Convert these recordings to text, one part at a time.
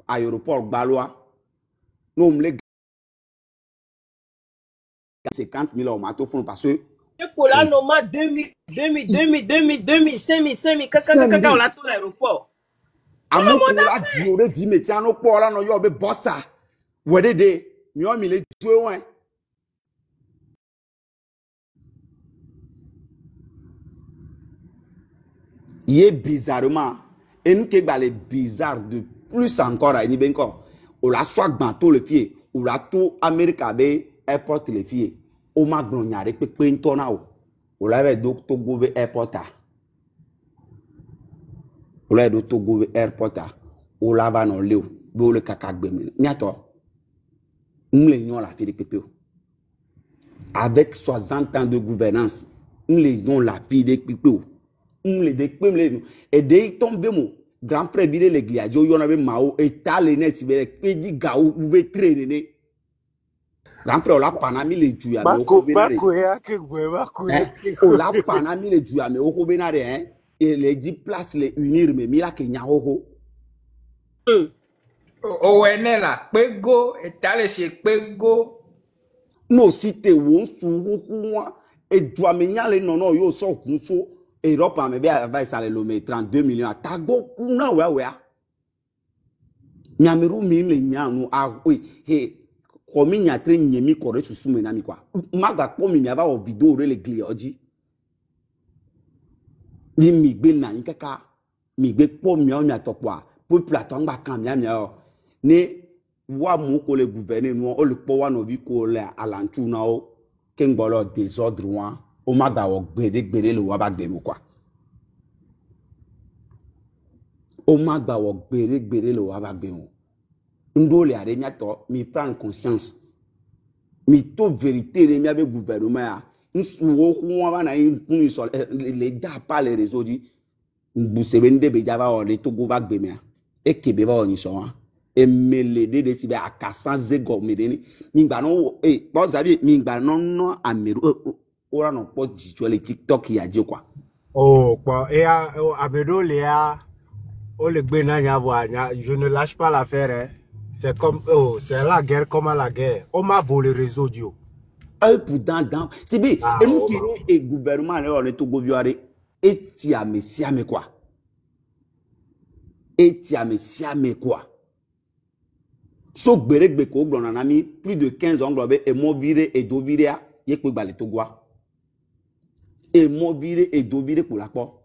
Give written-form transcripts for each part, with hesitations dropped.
aéroport Balois. Nous, on les 50 000 euros, parce que. Pour là, normal 2000, 5000, caca, on a tout l'aéroport. Amu ko la di o de di me ti ano po la no yo be bossa. Wede de mi o mi le ju won. Il est bizarrement, et nous qui les bizarre de plus encore, il y a on la soit banto le fier, on la tout Amérique airport le fier, on m'a glonyare pe pentona o, on la do Togo airport on la do Togo airport on la va non leo, do le kaka gbemi, miato, nous les la fille de pépé avec 60 ans de gouvernance, nous les la fille de pépé les découvrent et dès tomber mon grand frère bile les gliadio y en avait mao et tal et net sibere pedi gaou ou traîner grand frère la panami les tuya mais au benare la panami les tuya mais au benare hein et les 10 places les unir mais mila kenya ho Owenela pego et tal c'est pego no si te won su ho et doit me nyale non yo so kunso Europe a be advice ale lo me 32 millions atago na we nyamiru mi le nyanu a he ko mi nyatre nyemi ko re susu me na mi kwa maga po mi aba o video re le gli oji ni mi gbe na nkaka mi gbe po mi o mi atopo a po platon gba kan mi o ni wa mu ko le gouverner nu o le po wa no vi ko le alantu na o ke ngbolo désordre wa o ma gba wo gbede le wa ba gbe mo kwa o ma gba wo gbede le wa ba gbe mo ndo le are nya to mi prend conscience mi to vérité le mi avec gouvernement ya nsu wo hu wa na yin fun so le da pa les réseaux di bu se be nde be java o le to go ba gbe me e ke be ba o ni so wa e mele de ti be akasa zego me de ni gba no e bo sabi mi gba no ameru ora no po jijo le TikTok ya je kwa oh po e ameru le a o le gbe na nya vo anya je ne lâche pas l'affaire hein. C'est comme c'est la guerre comme la guerre on m'a volé le réseau dio pourtant dans c'est bien et nous qui et gouvernement le to go viare et ti a mesia me quoi et ti a mesia me quoi so gberegbe ko gbona na mi plus de 15 ans globe et mo viré et do viré a ye pe gba le to gwa et mo viré et do viré pour la po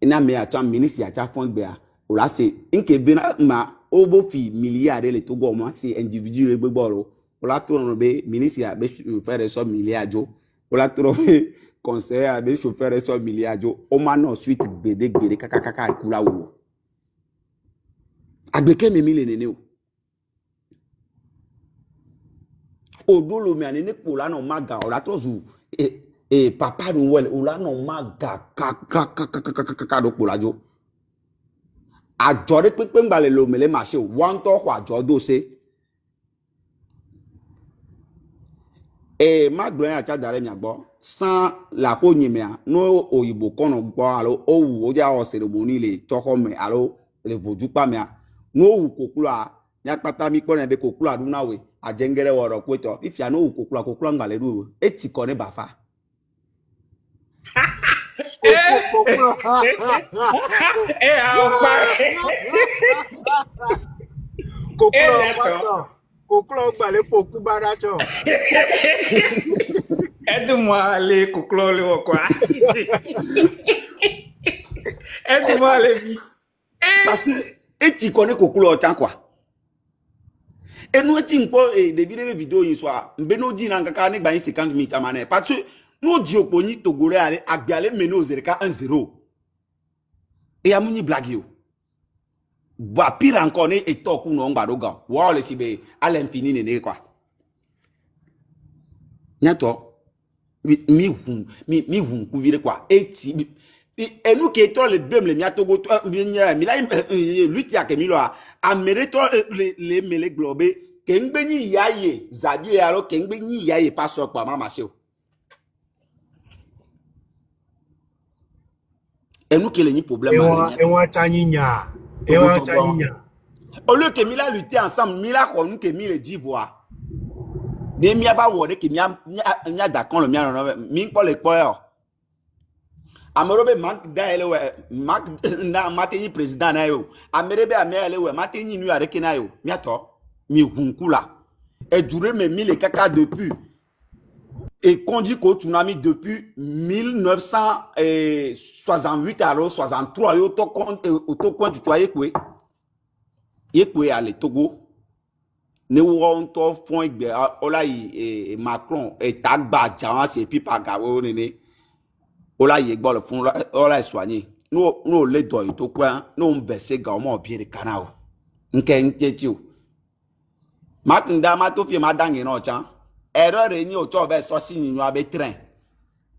ina me a cham ministre ya cha fond gbe a o la se nke bena ma obo fi milliard le to go mo se individu le gbegbo ro o la to no be ministre ya be faire so milliard jo o la to be conseiller ya be chauffeur so milliard jo o ma no suite gbede kaka ikura wo agbeke me mile nene o dolo me anene ko la no maga o la to zu e papa no wel o la no maga ka do ko la jo àjọ pepe ngbale lo mele ma se won to kwa àjọ do se ma gbo yan cha dare mi agbo san la ko yin me no oyibo kono gbo alo o wu o ja o ceremony le choko me alo le voju pa me no wu kokulu a ya pata mi ko na be kokulu adu na we ajengere woro pe to if ya no wu kokulu ngbale ru e ti ko ne bafa Koklo gbale poku baracho. Aide-moi les koklo le quoi. Aide-moi aller vite. Parce que et tu connais kokulu o chan quoi et nous ti npo de vidéo yin so a mbe no di na nkaka ni gba yin 50 minutes amane parce que nous di oponi togore ale agbiale meno 0-1-0 et amuni blague yo ba pire encore ni etoku no ngbado ga wa le sibe à l'infini ne quoi nyato mi hun ku vire quoi et nous qui étions les deux, les miatogo, lui qui a mis là, a mérité les mêlés globés, Kengbeni yaye, Zadi alors Kengbeni yaye pas sur quoi, ma marché. Et nous qui les ni problème. Et on tani nya. Et Togo, on Togo. t'a Au lieu que Mila lutter ensemble, Mila connu que Mila d'Ivoire. Ne Mia ba wode que Mia d'accord le Mia non mi pas le quoi. Amerobe Mac Daele we Mac na mateni président na yo. Amerebe amele we mateni nu areke na yo. Mia to mi hunkula. Et duré mes mille caca depuis. Et qu'on dit qu'au tsunami depuis 1968 alors 63 yo to compte du toyer quoi. Yekwe ale Togo. Ne won to fon igbe ola yi Macron et tagba jawan se pipa gawo nene. Ola yi gbo le fun ola soigner. No le do yi to kwa no mbese ga o mo bi re kanao. Nke ti o. Matinda ma to fi ma dangi no chan. Erreur ni o to be so si ni abe train.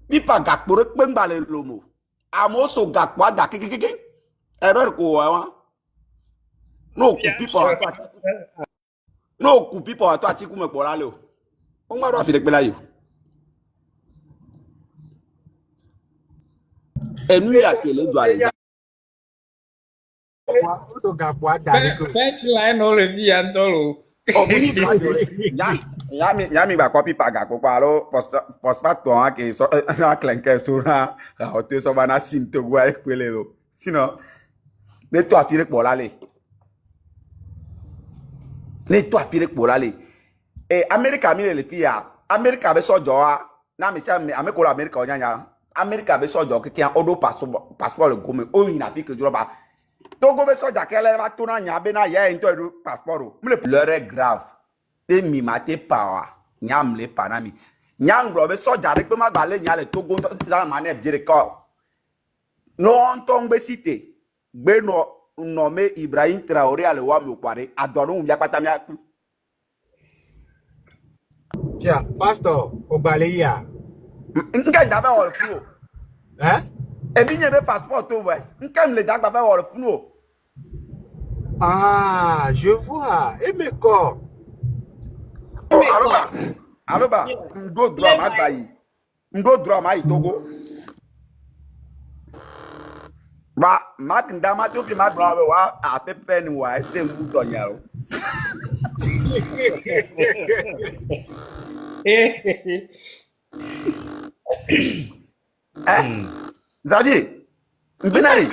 Pipa ga poro pe ngba le lomo. Amoso ga kwa da kekeke. Erreur ko wa. No ku pipa no ku pipa wa to atiku me po la le o. O ngba do fi de pe la yo. Enu ya kele do ale. Punchline on le vit Antolo. O muni bla yo. Ya mi ba ko pipa ga ko pa lo phosphate to an ke so na clenke so na o te so ba na sim to gwa e pele lo. Sinon ne to afire po la le. Ne to afire po la le. America mi le fi ya. America be so jo wa. Na mi se America la America onyanya. America be so jo ke kan odo passeport le gome o yin afi ke jo ba. Togo be so ja kele ba to na nya be na ye into edu passeport o. L'heure est grave. De mi mate pawa. Nyam le panami. Nyang bro be so ja re pe ma gba le nya le Togo za mane bire ko. No on tombe cité. Gbe no nommé Ibrahim Traoré ale wa mi okware adonu mi apata mi aku. Tiens, pasteur, au Baléa. Nka dabe wol fu. Hein? E bi nye be passeport to we. Nka mi le dagba be wol fu no. Ah, je vois. Et mes corps. Aloba, ndo droit ma gba yi. Ndo droit ma yi Togo. Ba mak ndama to fi ma droit we wa a pepe ni wa ese mu do nya o. Xavier, Benari.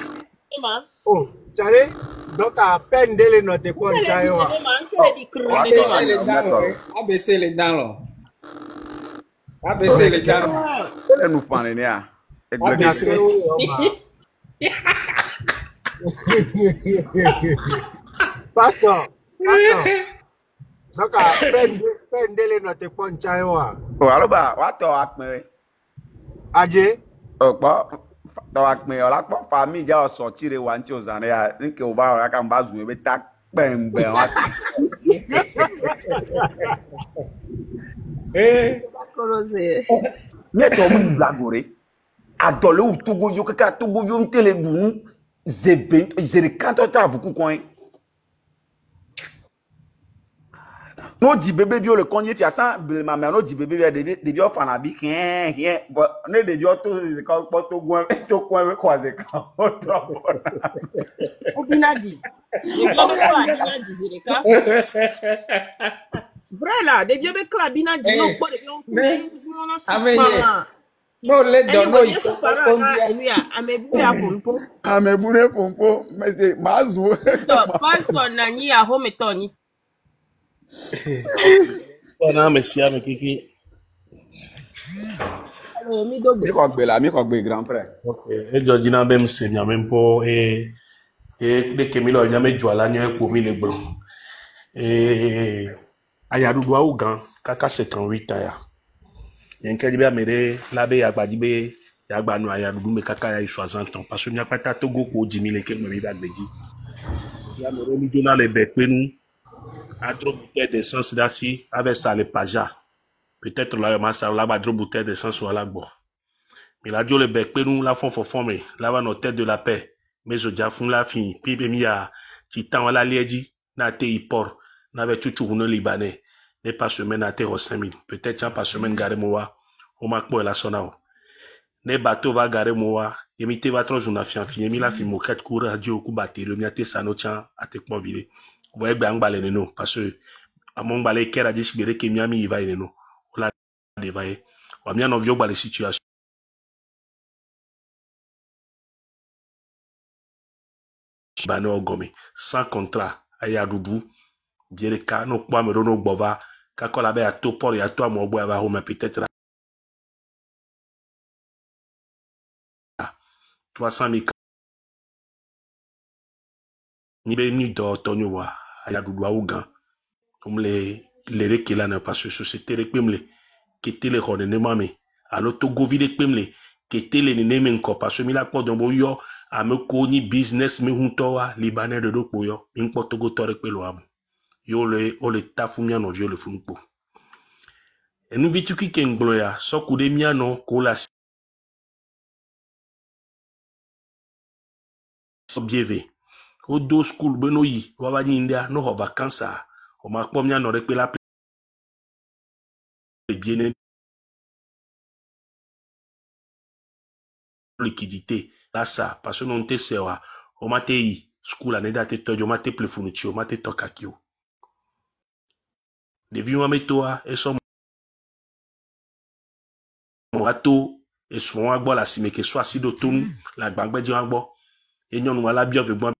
Emma. Oh, Charlie, donc à peine de les noter quoi, Charlie. ABC les dents là. ABC les dents. Ele nous fan ni a. ABC. Pasteur, donc à peine de les noter quoi, Charlie. O aloba, wa to apere. Adje. O po to apere o la po famille ja o sortir re wa nti o zan ya nke o ba o ka mba zu e be ta pembe wa. Mais to mu blagore. Adole ou Togo yo kaka Togo yo ntele bu zebe zere kanto ta vu kun. No di bébé bio le konye fi asan ma me no di bébé de bio fana bi rien ne de bio to ko poto gwen to ko we ko ze ka o to. Obinadi. Obinadi zireka. Brela, de vieux bekla binadi no po de non. No le do no yi to Amebune pompo mais c'est mazu. Pastor nani a home toni. Ona mesia me kiki. Mi ko gbe grand frère. Okay. E Georgina bem se nya mempo de kemilo nya me juala nya ko mi le gbon. Ayadudu au gan kaka 78 aya. Yenke dibe amere labe agbadibe yagba no ayadudu me kaka ya 60 ans parce que nya pata Togo ko 10 000 ke me viva gbeji. Ya mere mi jona le be pe nous à trop bouteille d'essence d'aci avec ça le paja. Peut-être là ma là trop bouteille d'essence sur la bois. Mais la dio le bec nous la font mais là va notre tête de la paix. Mais je déjà font la fin puis mi a titan la liedi na te ipor na ve chuchu no libanais. Ne pas semaine à terre 5000. Peut-être pas semaine garé moi. On m'a quoi la sonao. Ne bateau va garer moi Yemi te va trop jouna fianfi. Yemi la fi moquette kou radio kou batterie. Mi a te sano chan a te kmo vide. Vous voyez bien balé non parce que à mon balé kera disbere ke miami il va y non. Ola de va y. Wa mi an ovio balé situation. Bano gome sans contrat aya dudu. Biere ka no kwa me no gbova. Ka kola be a to por ya to mo bo ava home peut-être 300 000 ni be ni do tonyo wa aya dudu a ugan. Comme les rekela na parce que société rekpemle qui tele khone ne mame alo to govide kpemle qui tele ne neme nko parce que mi la kpo don bo yo a me ko ni business me hunto wa libanais de do po yo mi kpo to go to rekpelo am yo le o le tafu mi no viole funpo e nu vitu ki ken gloya so ku de mi no ko la bieve o do school beno yi wa ba ni ndia no ho vacances o ma kpo mi no rekpela bien liquidité là ça parce que non te sewa o mate yi school aneda te tojo mate plefunichi o mate tokakio de viu ametoa e so moato e so agbo la sime ke so asido tonu la gbagbe di agbo e nyonu ala bio ve bon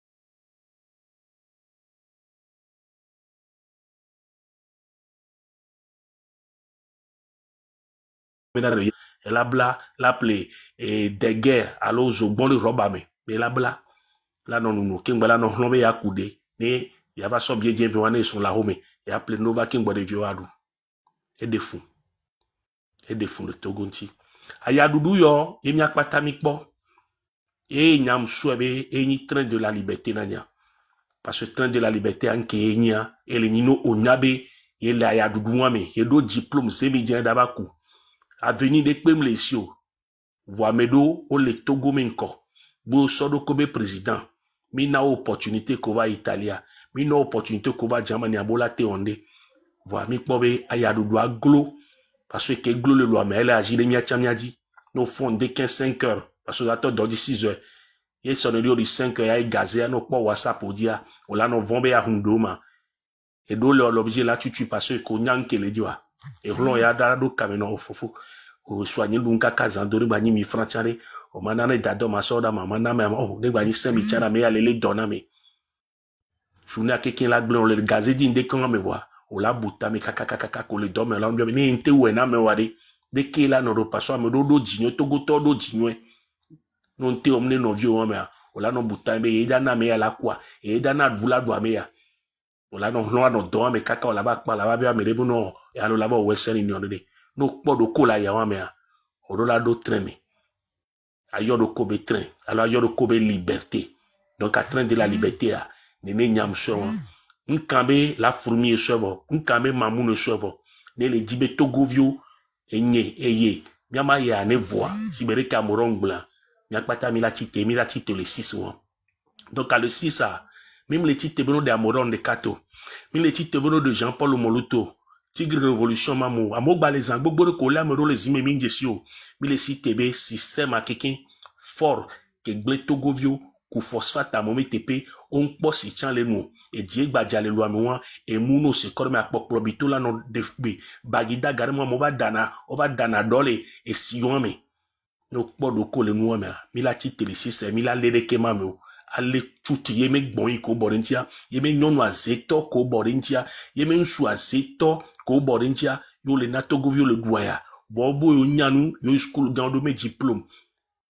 medare e la bla la ple e de guerre alo zo bon le roba me la bla la non no kengba no hlobe ya kude ne ya va so bien bien wane son la home ya ple nova kengba de vio adu e de fou le togonti aya dudu yo emi akpata mi kpo e nyam suebe e ni train de la liberté nanya parce que train de la liberté anke enya ele nino onyabe ele aya dudu wame e do diplôme semi dien dabaku avenir de kpemle sio voamedo o le Togo menko bo sodo kobe président mi na opportunité ko va Italia mi na opportunité ko va Germany abola te onde voa mi kpobe aya dudu aglo parce que glo le loi mais elle a agi les miachamiadi no fond de 15-5 heures parce que l'attend dans 6 heures et son audio de 5 heures et gazé no pas WhatsApp pour dire on la no vombe à hundoma et do l'objet là tu parce que konyan ke le diwa et ron ya da do kameno fofo o soigner lunga kazandori bani mi franchare o manana dado masoda mama na me o de bani semi chara me alele dona me journée quelqu'un la blanc le gazé din de quand me voir o la buta me kaka ko le dome la mbia ni inte wena me wade de ke la no do paso me do jinyo togo to do jinyo no nte omne no vio me o la no buta me e dana me la kwa e dana dula do me ya o la no no do me kaka o la ba pa la ba bia me rebu no e alo la ba wesen ni on de no kpo do ko la ya wa me o do la do train me ayo do ko be train alors ayo do ko be liberté donc à train de la liberté a ne nyam so nkambe la fourmi sovo nkambe mamu sovo ne le dibe togovio enye eye miama ya ne voix sibere cameroun blanc nyakpata mi la tite le 6 mois donc à le 6 a même les titres beno de amoron de kato même les titres beno de Jean-Paul Moluto Tigre Révolution mamu amogba les angbo ko la mero les ime minjesio mi les titres système a quelqu'un fort que gle togovio ku phosphate amomi tepe on posi chan le nou e die gbaja le loi moi e muno se korme akpoklo bitola no defbe bagida garemo mo va dana dole e siome no podo ko le nou me mi la ti telesise mi la lede kema me ale tutu yeme gbon ko borintia yeme nyonu azeto ko borintia yeme nsu azeto ko borintia yo le natogovio le douaya bobo yo nyanu yo school dans do me diplôme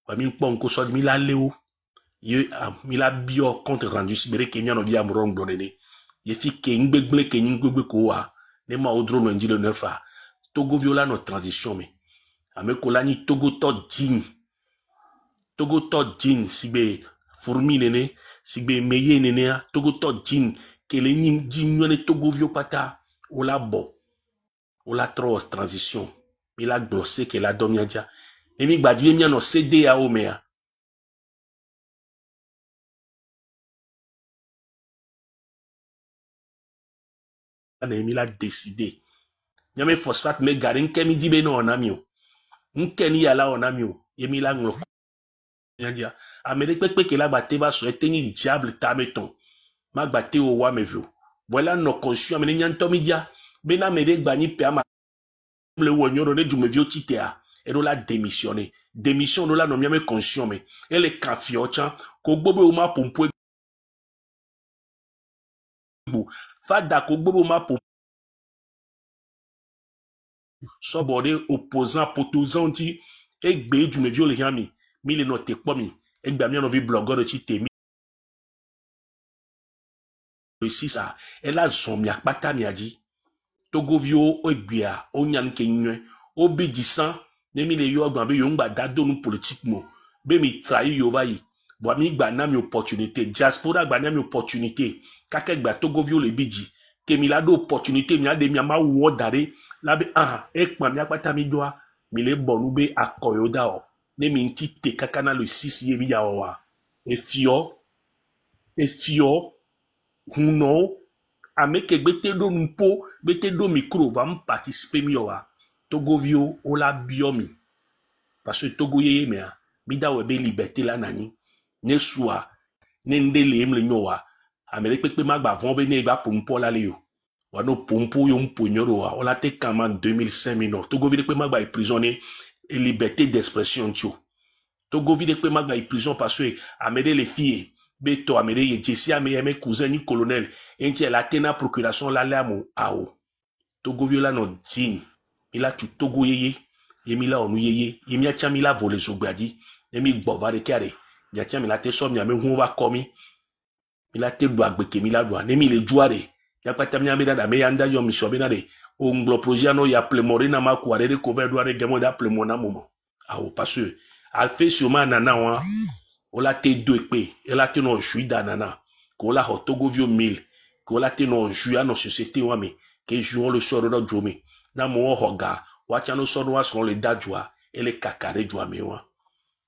wa mi pon ko so mi la leo ye mi la bio compte rendu sibere kenya no via mrong donene ye fi ke ngbegle ke ngbegle ko wa ne ma odro no ndile nefa Togo viola no transition me ame ko la ni Togo to din sibe fourmi nene sibe meye nene Togo to din ke le ni din ne Togo vio pata o la bo o la tros transition mi la glossé ke la domiadia e mi gbadi mi no cd a o mea mi la décidé nyame phosphate me garin kemi dibe no onamio nkeni yala onamio yemi la nglo Nyandia. Amérique pepe que la batte va sur éteindre diable tameton. Ma batte au wa me vu. Voilà nos conscients amene nyanto media. Bena mede gbani pe ama le wonyoro ne du me vieux titea. Et la démissionné. Démission de la non me conscient me. Elle est cafiocha. Ko gbobe o ma pompo bu. Fada ko gbobe o ma pompo. Sobode opposant potosant ti. Et gbe du me vieux le yami. Mi le note kwa mi. Et gbe mi anovi blogger de ti temi. Si ça. Elle a zombie akpata mi a dit. Togovio ogbia onyan kenywe obi disan nemi le yo agban be yo ngba dado nu politique mo be mi trahi yo vayi bo mi gba na mi opportunité diaspora gba na mi opportunité kake gba togovio le biji ke mi la do opportunité mi ade mi ama wo dare la be ekpa mi apata mi doa mi le bonu be akoyo da o nemi ntite kakana le 6 ye mi ya wa e fio huno ameke bete do mpo bete do micro va me participer mi wa togovio ola biomi parce que togo yeye me mi da we be liberté la nani ne soa ne ndele em le nyowa amere pepe magba von be ne ba pompo la le yo wa no pompo yo mpo nyoro wa ola te kama 2005 mino togovio pe magba e prisonnier et liberté d'expression tio togovio pe magba e prison parce que amere les filles beto amere ye jesi ame cousin ni colonel enti la tena procuration la lamo ao togo viola no din ila tu togo yeye yemila onu yeye yemia chamila vole zogbadi yemi gbovare kare ya chamila te so mi ame hu va komi ila te do agbeke mi la do nemi le juare ya pata mi ame da me yanda yo mi so be na de o nglo projiano ya plemorina ma ko are de cover do are gemo da plemona momo ao parce que al fait sûrement nana wa ola te do ekpe ela te no juida nana ko la ho togo vio 1000 ko la te no juia no société wa me ke juon le soro do jome na mo hoga wa cha no soro wa so le dadjoa ele kakare joa me wa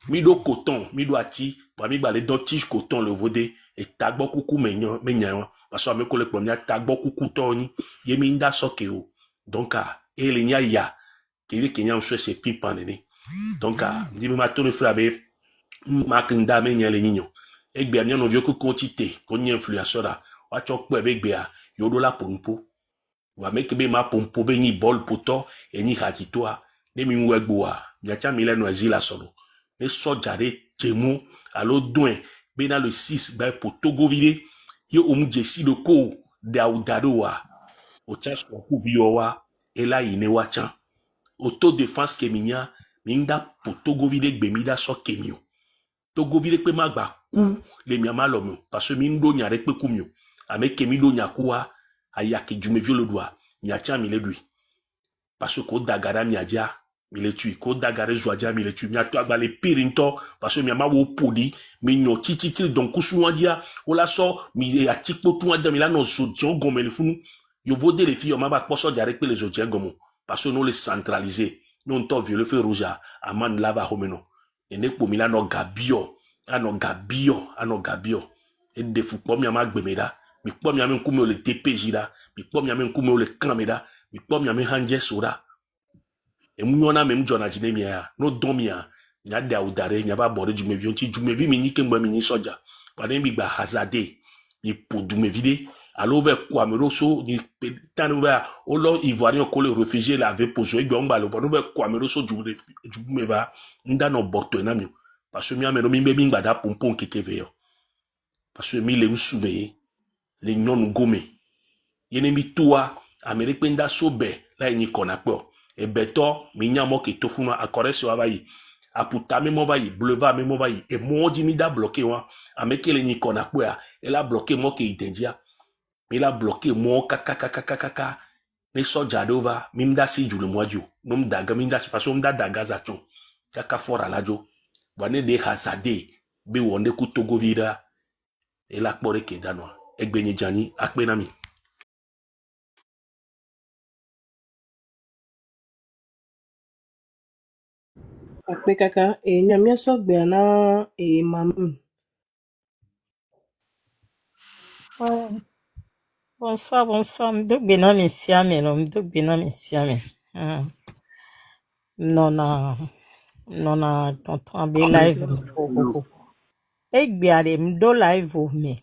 mi do coton mi do ati ba mi ba le do tige coton le vodé et tagbo kuku menyan parce que me ko le premier tagbo kuku to ni ye mi nda soke o donc ele nya ya ke kenya so se pipa nene donc di mi ma to le frabe makinda me nyele nyinyo egbe mi no vioku quantité ko nye influenceur wa chok pe be gbe yodo la pompo wa make be ma pompo be ni bol poto e ni hatitoa ne mi wegbo ya cha mi le no azila solo ne so jare temu alo doin be na le 6 ba poto govide yo omu jesi de ko daudado wa o cha so ku viowa e la ine wa cha auto défense keminya minda poto govide gbe mi da so kemio togo vide pe magba ku le miama lomo parce que mi ndo nyare pe kumyo ame ke mi do nyakuwa ayake jume violo doa nyacha mi le lui parce que ko dagara mi adia mi le tui ko dagare zoadia mi le tui mi ato agba le pirinto parce que miama wo podi mi nyo titi donc kusu adia ola so mi atikpo tu adia mi la no zodio gomme le funu yo vode les filles ma ba poso diare pe les zodia gomo parce que nous les centraliser non to viole fe rouge aman lava homeno ene po mi la no gabio ano gabio e defu po mi ama gbemeda mi po mi ame nkume o le TPJ da mi po mi ame nkume o le kameda mi po mi ame hanje soda e munyona me mjona jine mi ya no domia nya da udare nya ba bore jumevi onti jumevi mi nike mbo mi ni soja pade mi gba hazade mi po jumevide alo ve kwa meroso ni tanu va o lo ivoirien ko le réfugié la ve pozo egbe ngba lo no ve kwa meroso jumeva nda no borto na mi parce que mi ameno mi be mi ngba da pompon keke ve yo parce que mi le usube le non gome yene mi toa amerique nda sobe la ni konapo e beto mi nyamo ke tofuna akore so abayi aputa me mo vayi boulevard me mo vayi e mo di mi da bloqué wa ameke le ni konapo ya e la bloqué mo ke idendia mi la bloqué mo kaka ne soja dova mi mda si jule moadio no mdaga mi mda parce que mda daga za ton kaka fora lajo wane de hazade be wonde ku togo vira e la kpore ke danwa egbenye jani akpe nami Akpe kaka, nyamia sogbe na mamu. Oh, bonsoir, bonsoir. Mdougbina misiame, no, mdougbina misiame. Non, non. non na tonton abe live ho. Egbe are mdo live o me.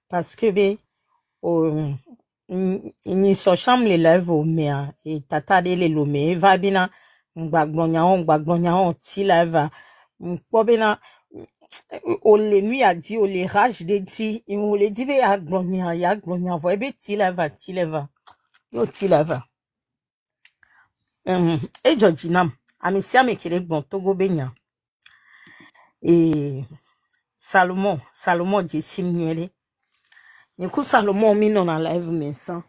Parce que be o ni so cham le live o me a e tata de le lo me va bina ngbagbonya on ti live a bina o le nuit a dit o le rage de ti o le dit be agbonya vo ebe ti live a yo ti live a e Georginam amisia me kere gbon Togo benya e Salomon di simnuele ni ku Salomon mi non na live mensan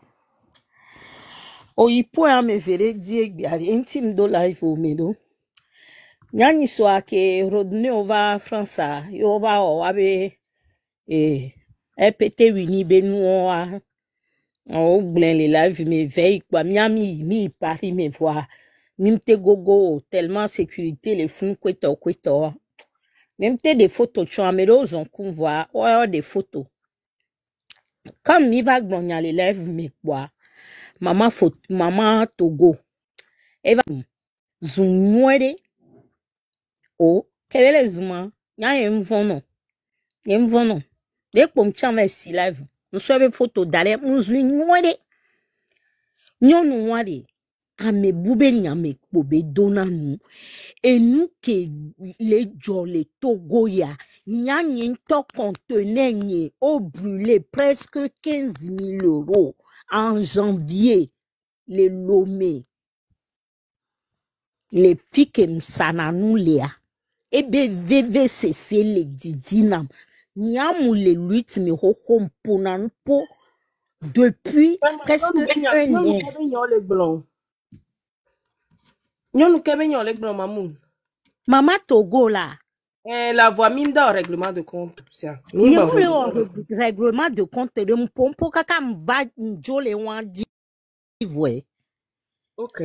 o ipo a me vere di egbi ari intim do live o me do nyani so ake rodne over France over o abe epete wini benu o glen le live me veille kwa miami mi Paris me voir nimte gogo tellement sécurité les fun kweto nimte des photos tu amelo zon kun voir o des photos comme mi va gbonya le live me kwa mama Togo eva zunwede o kebele zuma nya yemvono de pom chama si live nso be photo dale mzunwede nyonu wade ame bube nyame kpobe donanu enu ke le jole Togo ya nyanyi to conteneur nye au brûlé presque 15 000 euros en janvier les Lomé les fike msananu lea ebe VVCC le didinam nyamu le luit me hoko mponan po depuis presque un an. Nyon kebe nyon le blon mamoun. Mama Togo là. La voix mime dans règlement de compte ça. Ni le règlement de compte de mpompo kaka mba njole wan di voye. OK.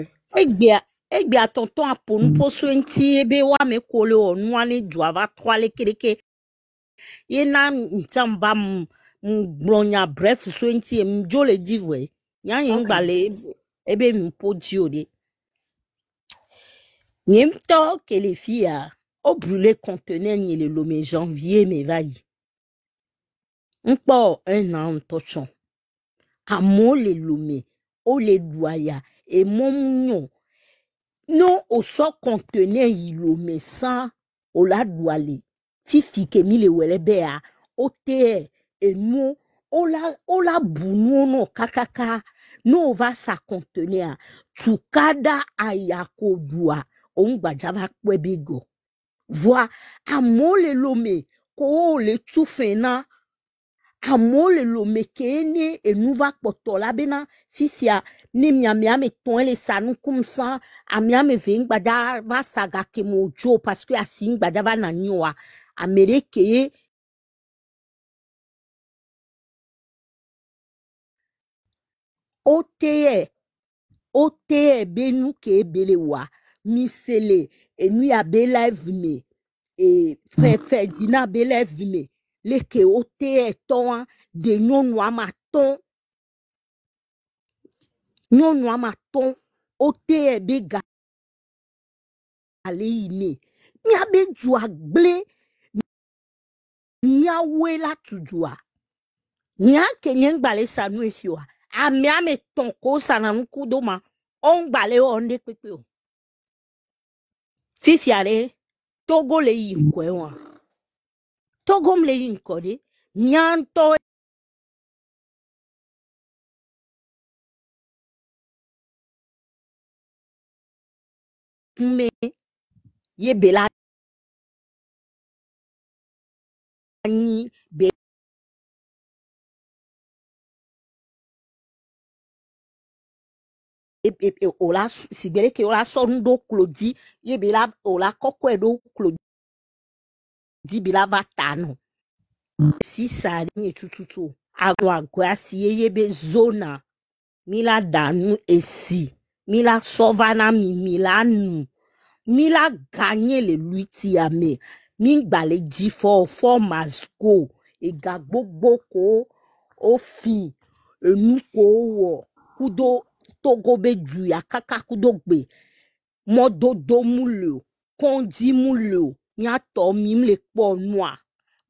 Egbia tonton apon po swenti ebe wa me kole o nwane dwava 3 le kereke. Ye na ntamba mblonya bref swenti mjole di voye. Nyanyi ngbale ebe mpo diode. Nyemto ke les filles au brûlé conteneur ni le Lomé janvier me vaille. Mpo un an tochon. Amo le Lomé, o le doya et mon mignon. Non au so conteneur y Lomé sans o la douale. Fifi ke mi le welebea o te et non o la bounou no kakaka no va sa conteneur. Tukada ayako doua. Ongba java kwebigo. Voa amole Lomé ko le tufena amole Lomé kene e nuva potola bena fifia ni miame ton le sanu comme ça amiame ving bada va saga ke mojo parce que asing bada va na nyoa amerike ote benu ke belewa misele e nu ya be live me e fe dina be live me leke ote ton de nyonu amaton ote be gale ime mi abe jua gble nya wela tujua nya kenyen gbale sanu efiwa ami ame ton ko sananu kudoma on gbale onde pepe o fifiare Togo le yinkwe wa Togo mle yinkode nyanto me ye bela ni be ola sibere ke ola sondo klodi ye bela ola kokwe do klodi bila vatano si sa ni tututu agwa si ye be zona mila danu esi mila sovana milanu mila gagner le luiti ame mi gbale di for must go e ga gbogbo ko ofin enu ko wo kudo Togo be ju ya kaka kudo gbe mododo mule kondi mulo. Nya to mim le po noa.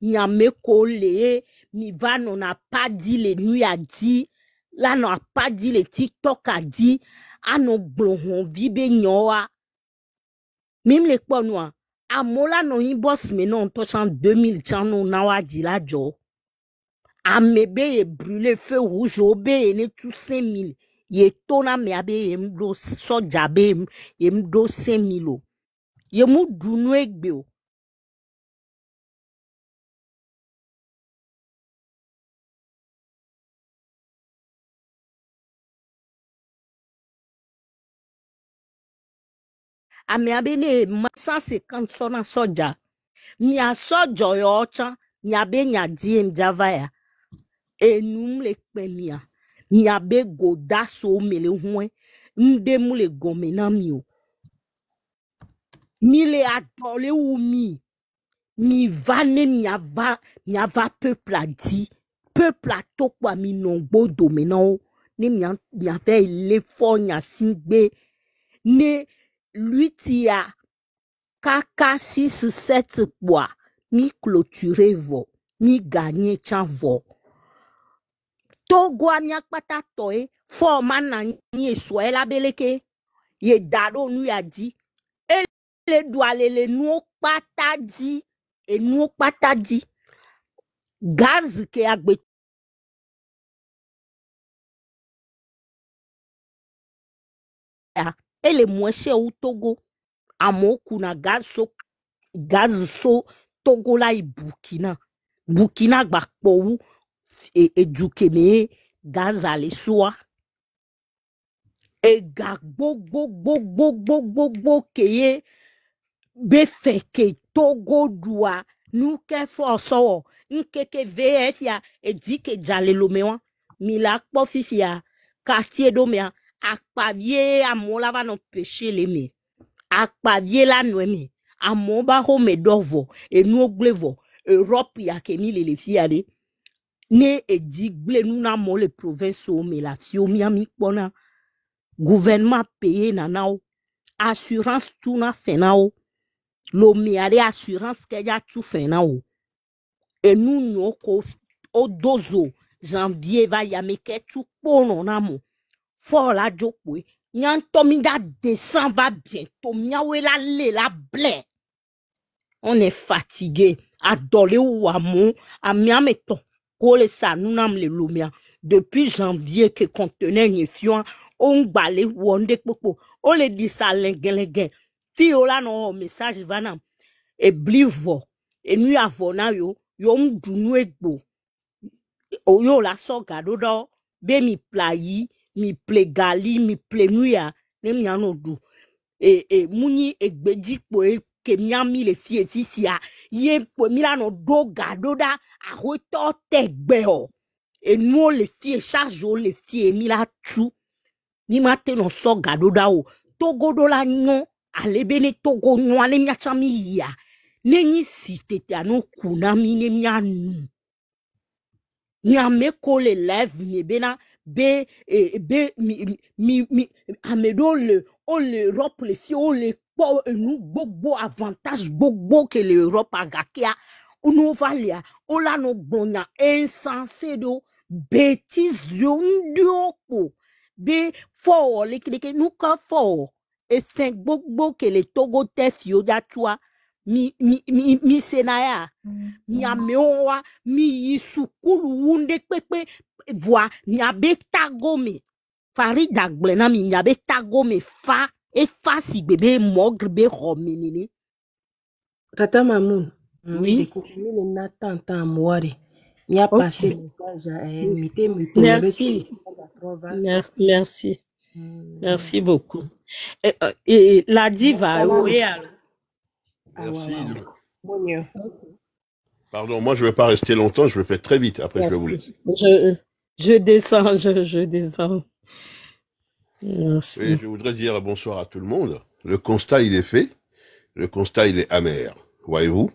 Nya me kole. Mi va non a pas dit les nuits a dit. Là non a pas dit les TikTok a dit. Ano blonhon vibe nyoa. Mim le po noa. A mola non yi boss me non to chan 2000 chan non na wa di la jo. A mebe ye brûlé feu rouge obe ye ne tout 5000. Ye tona me abe ye mdo soja be ye mdo 5000 o. Ye mu dunu egbe o. A me abe ne 150 sona soja. Mi a soja yo ochan. Mi abe nya diem javaya. Enum le kpemia. Mi abe goda so mele huen. Mde mu le gome na mi o. Mi le adole ou mi. Mi va ne mi ava peuple a dit. Peuple a to kwa mi non bodo menan. Ne mi ave le fo nya singbe. Ne lui tia kaka 6-7 kwa. Mi clôturer vo. Mi gagner chan vo. Togo a mi akpata toe. Fo man na ni eswe la beleke. Ye dado nu ya di. Le douale le nou pata di. Et nou pata di. Gaz ke agbe. Et le mwenche ou Togo. Amo kuna gaz so Togo la i Burkina. Burkina gbakpo ou. Et du keme gaz ale soa. Et gagbo keye. Be feke Togo doua. Nou ke forso. Nkeke VF ya. E di ke jale lo mewa. Milak po fifi ya. Quartier do mea. Akpavye amola va no peche le me. Akpavye la noeme. Amoba home dovo. E nou glevo. Europe ya ke mi le fia de. Ne e di gle nou na mo le province o me la fio mi ami kpona. Gouvernement paye nanao. Assurance tout na fenao. Lo mi ale assurance ke ya tout fenao. E nou nyoko o dozo. Janvier va yameke tout pono na mo. Fort la jokwe. Nyan tomida descend va bientôt. Miawe la le la blé. On est fatigué. Adole ou amon. A miameton. Kole sa nou nam le lumia. Depuis janvier que contenait nye fion. On bale wonde popo. On le dit ça lengen. Fi o la no message vanam. E blivo. E nu avona yo. Yo mdunu egbo. O yo la so gado do. Be mi playi. Mi ple gali, mi ple nuya, ne mi anodu. Muni egbeji po ke miami le fie sisi ya. Ye po mi la no do gado da, a hoto tegbe o. E nou le fie, charge le fie, mi la tu. Ni mate no so gado da o. Togo do la non, ale bene togo no, ale mi achami ya. Ne ni si tete ano kuna mi ne mi anu. Ni ame ko le lève ni bena. Amedo l'Europe le fi o le po nous bobo avantage bobo que l'Europe a gakia ou nous valia o la no bonya insensé do bêtise yondioko be fort le que nous ka fort et fin bobo que le Togo te fio da toi mi senaya mi ameoa mi yisukulu wunde pepe voix nyabe tagome Farida gblena mi nyabe tagome fa e fa si bébé mogre be rominini. Tata Mamoun. Oui. Le Nathan Tamouari. Mi a passé le message à elle. Merci. Merci. Merci beaucoup. Et la diva, oui alors. Merci. Bon Dieu. Pardon, moi je ne vais pas rester longtemps, je vais faire très vite, après je vais vous laisser. Je descends, je descends. Merci. Oui, je voudrais dire bonsoir à tout le monde. Le constat, il est fait. Le constat, il est amer, voyez-vous.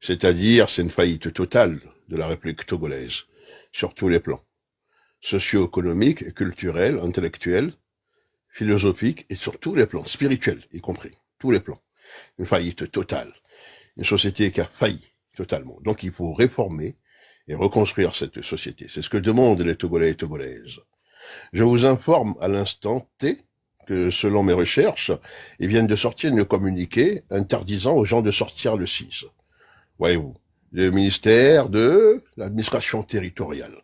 C'est-à-dire, c'est une faillite totale de la République togolaise, sur tous les plans. Socio-économique, culturel, intellectuel, philosophique, et sur tous les plans, spirituels y compris, tous les plans. Une faillite totale. Une société qui a failli totalement. Donc il faut réformer et reconstruire cette société. C'est ce que demandent les Togolais et Togolaises. Je vous informe à l'instant T que selon mes recherches, ils viennent de sortir un communiqué interdisant aux gens de sortir le 6. Voyez-vous, le ministère de l'administration territoriale.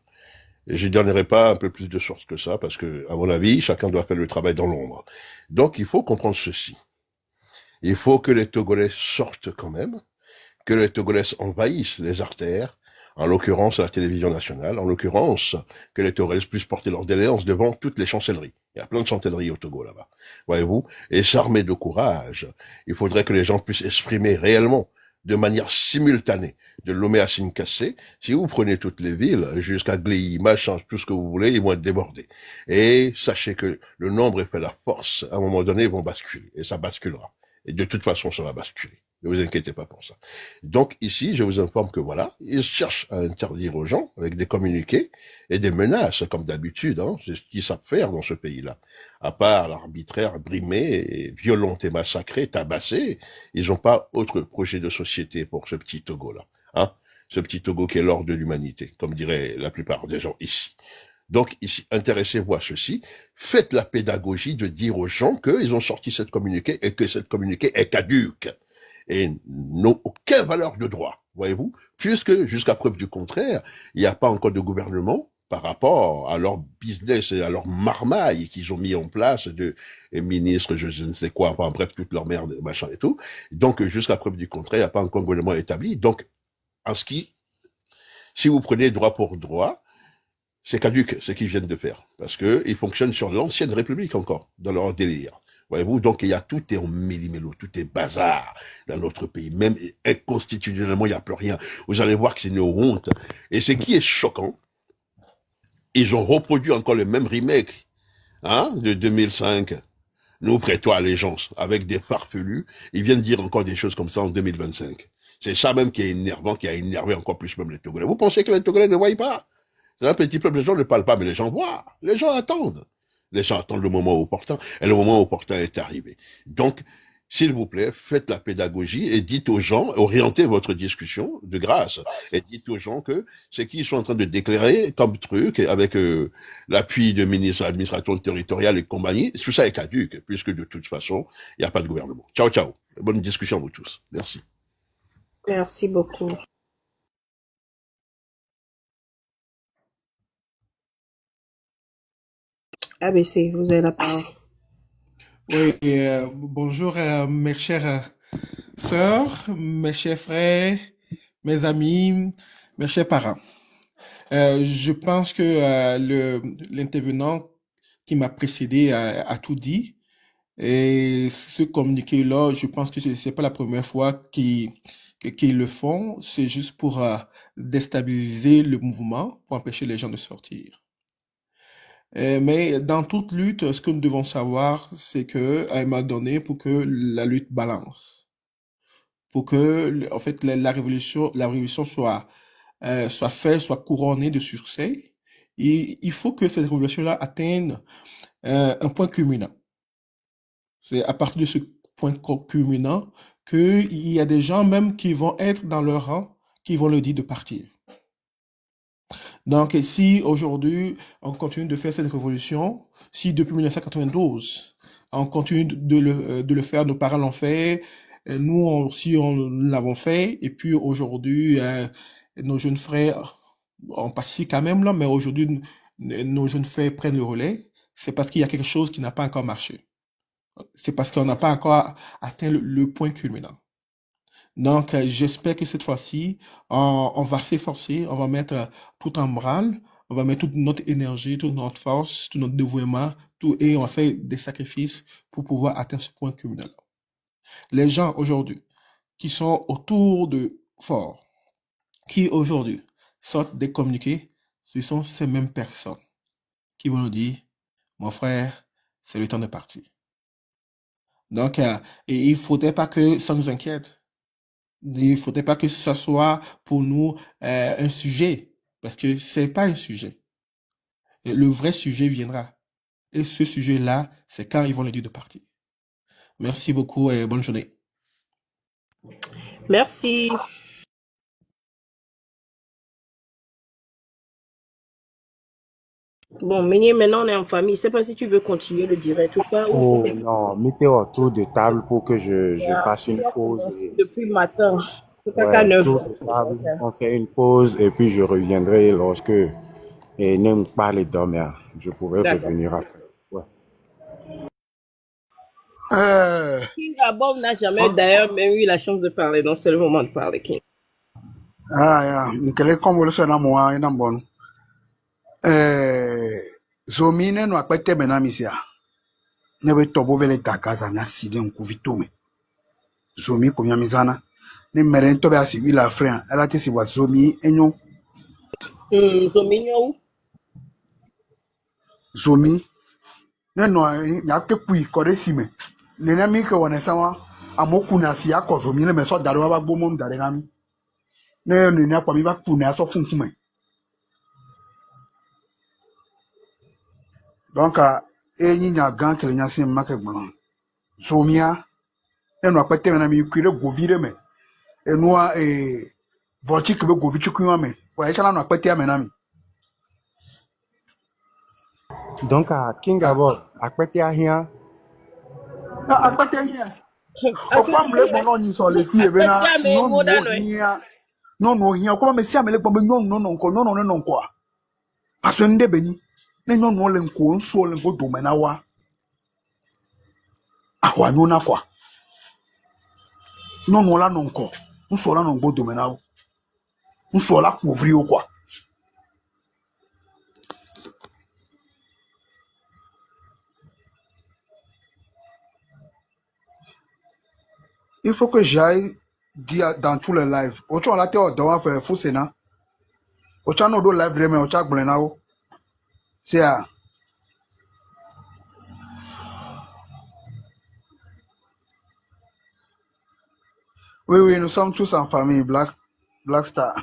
Et je ne donnerai pas un peu plus de sources que ça, parce que, à mon avis, chacun doit faire le travail dans l'ombre. Donc, il faut comprendre ceci. Il faut que les Togolais sortent quand même, que les Togolais envahissent les artères, en l'occurrence la télévision nationale, en l'occurrence que les Togolais puissent porter leur déléance devant toutes les chancelleries. Il y a plein de chancelleries au Togo là-bas, voyez-vous, et s'armer de courage. Il faudrait que les gens puissent exprimer réellement, de manière simultanée, de Lomé à Sinkassé. Si vous prenez toutes les villes, jusqu'à Gléy, Machin, tout ce que vous voulez, ils vont être débordés. Et sachez que le nombre est fait la force. À un moment donné, ils vont basculer, et ça basculera. Et de toute façon, ça va basculer. Ne vous inquiétez pas pour ça. Donc ici, je vous informe que voilà, ils cherchent à interdire aux gens avec des communiqués et des menaces, comme d'habitude, hein, c'est ce qu'ils savent faire dans ce pays-là. À part l'arbitraire brimé, et violenté, massacré, tabassé, ils n'ont pas autre projet de société pour ce petit Togo-là. Hein, ce petit Togo qui est l'ordre de l'humanité, comme diraient la plupart des gens ici. Donc ici, intéressez-vous à ceci, faites la pédagogie de dire aux gens qu'ils ont sorti cette communiqué et que cette communiqué est caduque et n'ont aucune valeur de droit, voyez-vous, puisque jusqu'à preuve du contraire, il n'y a pas encore de gouvernement par rapport à leur business et à leur marmaille qu'ils ont mis en place de ministres, je ne sais quoi, enfin bref, toute leur merde, machin et tout. Donc jusqu'à preuve du contraire, il n'y a pas encore de gouvernement établi. Donc, si vous prenez droit pour droit, c'est caduque ce qu'ils viennent de faire, parce que ils fonctionnent sur l'ancienne République encore, dans leur délire. Voyez-vous, donc il y a tout est en méli-mélo, tout est bazar dans notre pays. Même constitutionnellement, il n'y a plus rien. Vous allez voir que c'est une honte. Et ce qui est choquant, ils ont reproduit encore le même remake, hein, de 2005. Nous prêtons allégeance avec des farfelus. Ils viennent dire encore des choses comme ça en 2025. C'est ça même qui est énervant, qui a énervé encore plus même les Togolais. Vous pensez que les Togolais ne voient pas? C'est un petit peuple, les gens ne parlent pas, mais les gens voient. Les gens attendent. Les gens attendent le moment opportun, et le moment opportun est arrivé. Donc, s'il vous plaît, faites la pédagogie et dites aux gens, orientez votre discussion de grâce, et dites aux gens que ce qu'ils sont en train de déclarer comme truc, avec l'appui de ministre de l'administration territoriale et compagnie, tout ça est caduque, puisque de toute façon, il n'y a pas de gouvernement. Ciao, ciao. Bonne discussion à vous tous. Merci. Merci beaucoup. ABC, vous avez la parole. Oui, bonjour mes chères sœurs, mes chers frères, mes amis, mes chers parents. Je pense que l'intervenant qui m'a précédé a tout dit. Et ce communiqué-là, je pense que c'est pas la première fois qu'ils le font. C'est juste pour déstabiliser le mouvement, pour empêcher les gens de sortir. Mais dans toute lutte, ce que nous devons savoir, c'est que à un moment donné, pour que la lutte balance, pour que en fait la révolution soit faite, soit couronnée de succès, il faut que cette révolution-là atteigne un point culminant. C'est à partir de ce point culminant qu'il y a des gens même qui vont être dans leur rang, qui vont leur dire de partir. Donc, si aujourd'hui, on continue de faire cette révolution, si depuis 1992, on continue de le faire, nos parents l'ont fait, nous aussi, on l'avons fait, et puis aujourd'hui, nos jeunes frères, on participe quand même là, mais aujourd'hui, nos jeunes frères prennent le relais, c'est parce qu'il y a quelque chose qui n'a pas encore marché. C'est parce qu'on n'a pas encore atteint le point culminant. Donc, j'espère que cette fois-ci, on va s'efforcer, on va mettre tout en branle, on va mettre toute notre énergie, toute notre force, tout notre dévouement, et on va faire des sacrifices pour pouvoir atteindre ce point culminant. Les gens aujourd'hui qui sont autour de Fort, qui aujourd'hui sortent des communiqués, ce sont ces mêmes personnes qui vont nous dire, mon frère, c'est le temps de partir. Donc, et il ne faudrait pas que ça nous inquiète. Il ne faudrait pas que ce soit pour nous un sujet, parce que c'est pas un sujet. Et le vrai sujet viendra. Et ce sujet-là, c'est quand ils vont le dire de partir. Merci beaucoup et bonne journée. Merci. Bon, Meunier, maintenant on est en famille. Je sais pas si tu veux continuer le direct ou pas. Ou Oh c'est non, mettez autour de table pour que je fasse tu une as pause. commencé depuis le matin. C'est pas qu'à Ouais, 9 tour heures. de table, on fait une pause et puis je reviendrai lorsque n'aime pas les dormir. Je pourrai D'accord. revenir après. Ouais. King Abov n'a jamais d'ailleurs même eu la chance de parler, donc c'est le moment de parler, King. ya nkele kɔmbolo sɛ na mo wa ina mbɔnu zomi ne no akpɛtɛ bɛ na misia ne bɛ tɔbo vele ta gaza nya sidi nku vitome zomi ko nya mizana ne mere ntɔ bɛ asi wila frère ala te si wa zomi enyo Zominho, zomi ne no nya ke pui kɔre sime ne na mi ke wona sama amoku na si akɔ zomi le me so dare wa ba gbomo dare na mi ne ne na kwa mi ba ku na so funkume donc enyi nya gan kele nya sim make gbon zomia ne no akpɛtɛ bɛ na mi kuire govire me enua vochi kebe govi chukwu ame wa ekala no akpɛtɛ ame na mi Donc, à King Abor, à côté à rien, na akpɛtɛ hia okwa mle gbon no nyi so le fie be na no no hia no no hia okwa me si ame le gbon be no no no nko no no no nko a aso nde beni ne no no le nko nso le nko do me na wa ahwa no na kwa no no la no nko nso la no nko do me na wo nso la couvrir o kwa il faut que j'aille dire dans tous les lives ocho la te o do wa fe fusena ocha no do live reme ocha gbon na wo c'est à oui nous sommes tous en famille Black Star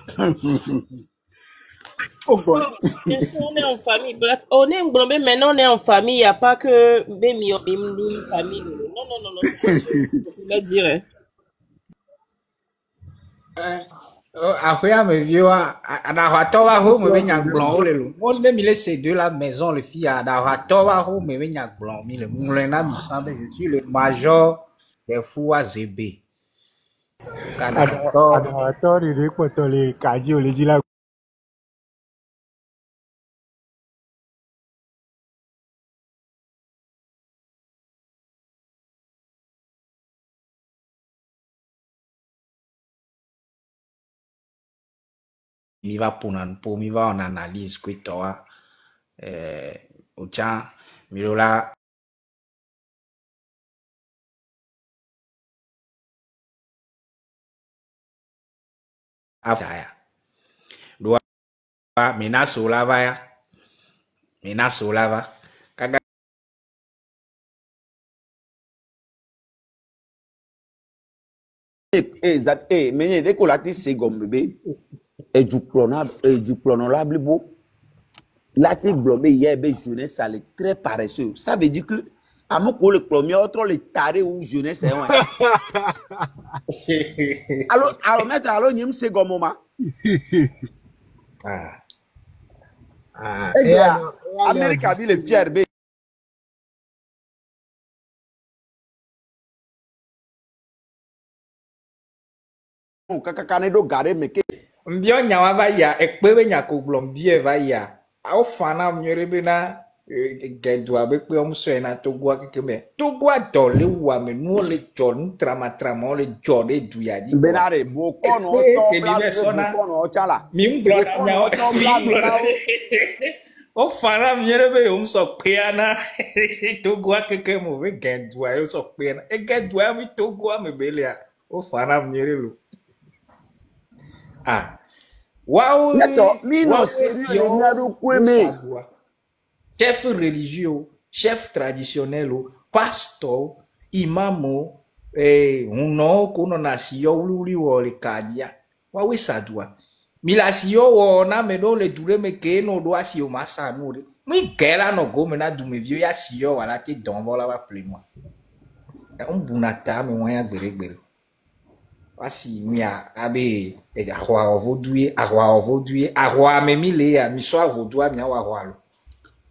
oh bon, god bien sûr, on est en famille. On est en Gombe, maintenant on est en famille. Il n'y a pas que Bémi, Bimni, famille. Non, non, non, non, c'est pas sûr. Je vais dire. Après, à me vieux, à Nahatoa, où me vient blanc, le monde même il est ces deux la maison, le fille à Nahatoa, où me vient blanc, le moulin, il semble, je suis le major des fous à Zébé. attends, il est quoi, les caddies, les dit là. Il va pour il va en analyse, quoi, toi, au tien, Mirola. After Dua mina solava ya. Mina solava. Kaga Exact. Mais dès qu'on l'a dit, c'est comme bébé. Et du chrono blibo. Là, tu globé hier, jeunesse, ça est très paresseux. Ça veut dire que, à mon coup, le premier, autre, le taré ou jeunesse, c'est un. Alors, maître, alors, il y a un second moment. Et Amérique a vu les pierres, bé. Kakakanedo garé, mais que. mbio nyawa va ya ekpebe nyako blom bie va ya. Au fana mnyere bena gedwa be pe om so na togwa kekeme. Togwa dole wa me no le jon trama le jode du ya di. Benare, bokono, bokono, chala. Mi mblona nyawa. O fana mnyere be om so peana. Togwa kekemo be gedwa yo so peana. E gedwa mi togwa me belia. O fana mnyere lo. Ah. Waouh! Chef religieux, chef traditionnel, pasteur, imam, uno kono nasio uli wole kadia. Waouh ça doit. Milasio wona me do le dure me ke no do asio masa no de. Mi gela no go me na du me vieux ya sio wala te don vola ba ple moi. On bunata me wan ya gbere gbere. Asi mia abe arroa ovodue arroa memile ya mi so avodua mia wa roa.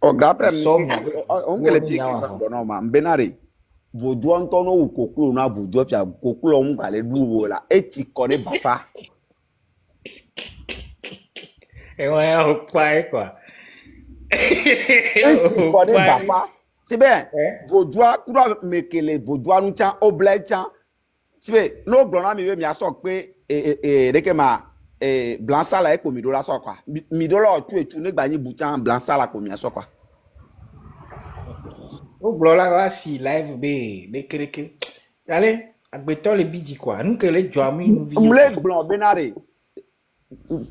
O grapre So mia on que le pied qui non ma benare. Vodou antono ou koklo na vodou pia koklo on va le dou la et tu connais papa. E wa quoi. Et tu connais papa. C'est bien. Vodou kura mekele vodou nu chan oblé chan. C'est bien. No blona mi mi aso pe reke ma blanc sala e ko mi do la so kwa. Mi do la tu ne gba ni bouchan blanc sala ko mi aso kwa. O blola wa si live be kereke. Allez, agbeto le bidi quoi. Nous que les joami nous vi. Mle blanc benare.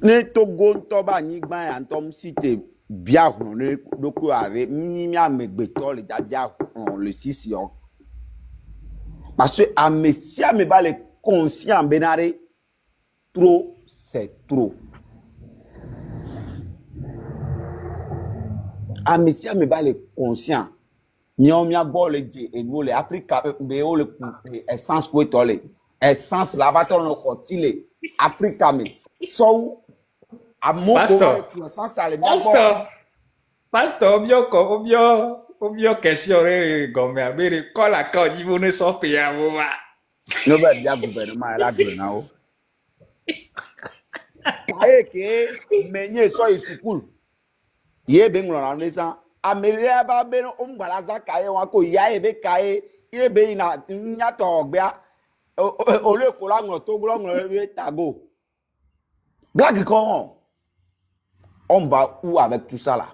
Ne Togo to ba ni gban ya ntom cité bia hon ne doku are ni mi amegbeto le ja bia hon le 6 yo. Parce que à messia me ba le conscient benare trop c'est trop. À messia me ba le conscient Nyomia gole di ego le Africa be o le essence ko tole essence lavateur no kotile Africa me so amoko essence ale pastor obio question re gome abere kola ka jibo ne so pe ya wo wa no be dia gouvernement la do na o kae ke menye so school ye be nglo na nesa Amelia ba be umbalaza kae wa ko ya ebe kae ebe na nyato ogbia ole ko la nglo to glo nglo ebe tago black con on va où avec tout ça là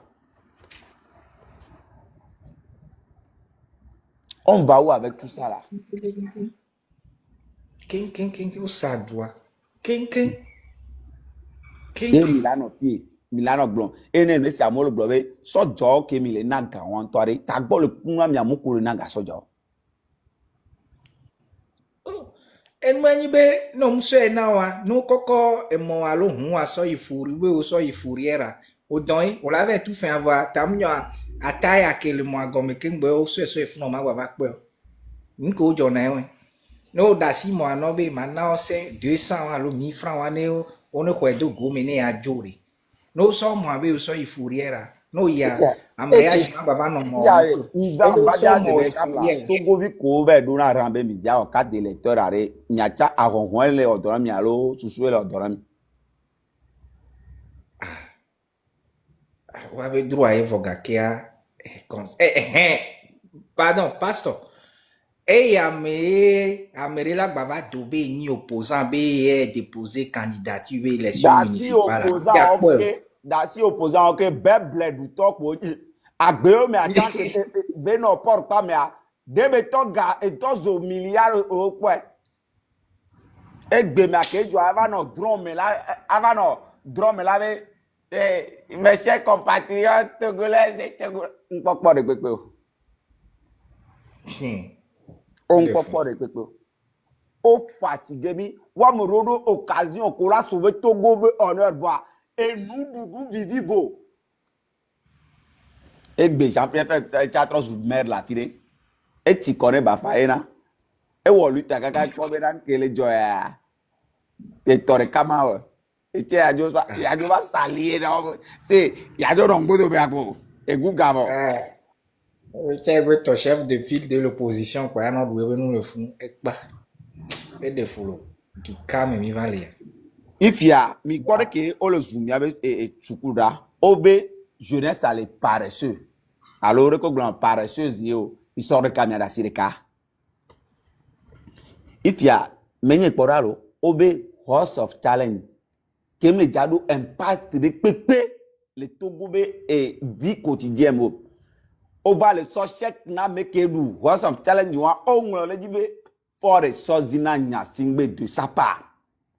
on va où avec tout ça là king o sadwa king Milano blon ene ne se amolo blobe so jo ke mi le naga won tori ta gbo le kunwa mi amukuru naga so jo en mani be no mse na wa no koko e mo alo hu aso ifuri we o so ifuri era o don o la ve tout fin avoir tamnyo ataya ke le mo agome ke ngbe o so ifno ma wa pe nko jo na we no da si mo ano be ma na o se 200 alo 1000 francs wa ne o ne ko edo go me ne ajori no so mo abe o so ifuriera no ya amrea shi baba no mo ya iba baja de kapla to go vi ko be do na rambe mi ja o ka de lecteur are nyacha ahonhon le odoro mi alo susu le odoro mi wa be droit evoga kia pardon pastor amere la baba dobe ni opposant be déposer candidature élection municipale dasi opposant ok beble du to ko agbe me acha be no por pa me a debe to ga e to zo milliard o po egbe me akejo ava no drum la be mes chers compatriotes togolais et togolais npopo de pepe o on npopo de pepe o fatigué mi wa mo rodo occasion ko la sauver Togo be honneur bois et nous doudou vivivo egbe champion fait chatro sous mer la tire et ti connais ba faena e wo luta kaka ko be dan kele joya e tore kama o e che ajo va salir no si ya do rongo do be ago e gugamo che to chef de file de l'opposition quoi non doit nous le fou e pa e de folo du calme mi valer ifia mi kwore ke o le zoom ya be chukura obe jeunesse ale paresseux alors que grand paresseuse yo il sort de camia da sirika ifia menye poraro obe horse of challenge kem le jado impact de pepe le togobe et vie quotidienne o va le so check na mekedu horse of challenge wa o nwo le jibe for the sozina nya singbe de sapa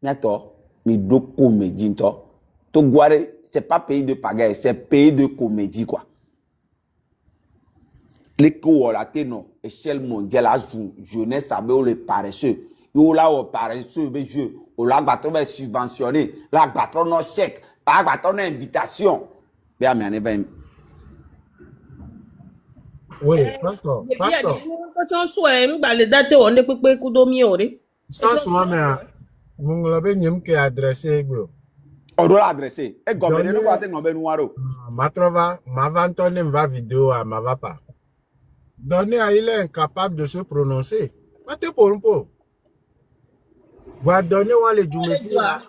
miato mi do comédie to Togoare c'est pas pays de pagaille c'est pays de comédie quoi les coolatés non échelle mondiale à jeunesse abe o le paresseux yo la o paresseux be jeu o la battre be subventionné la battre no chèque la battre no invitation be ami ane ben oui pastor Quand on soit m'ba le date on ne peut pas couper mi ore. sans soi mais Mon globe nyem ke adressé bro. On doit l'adresser. Et comme Donner nous quoi t'es ngombe noiro. ma trova ma vantone va vidéo à ma va pas. Donner à il est incapable de se prononcer. Mate pour un peu. Va donner wa les Djoumefi là.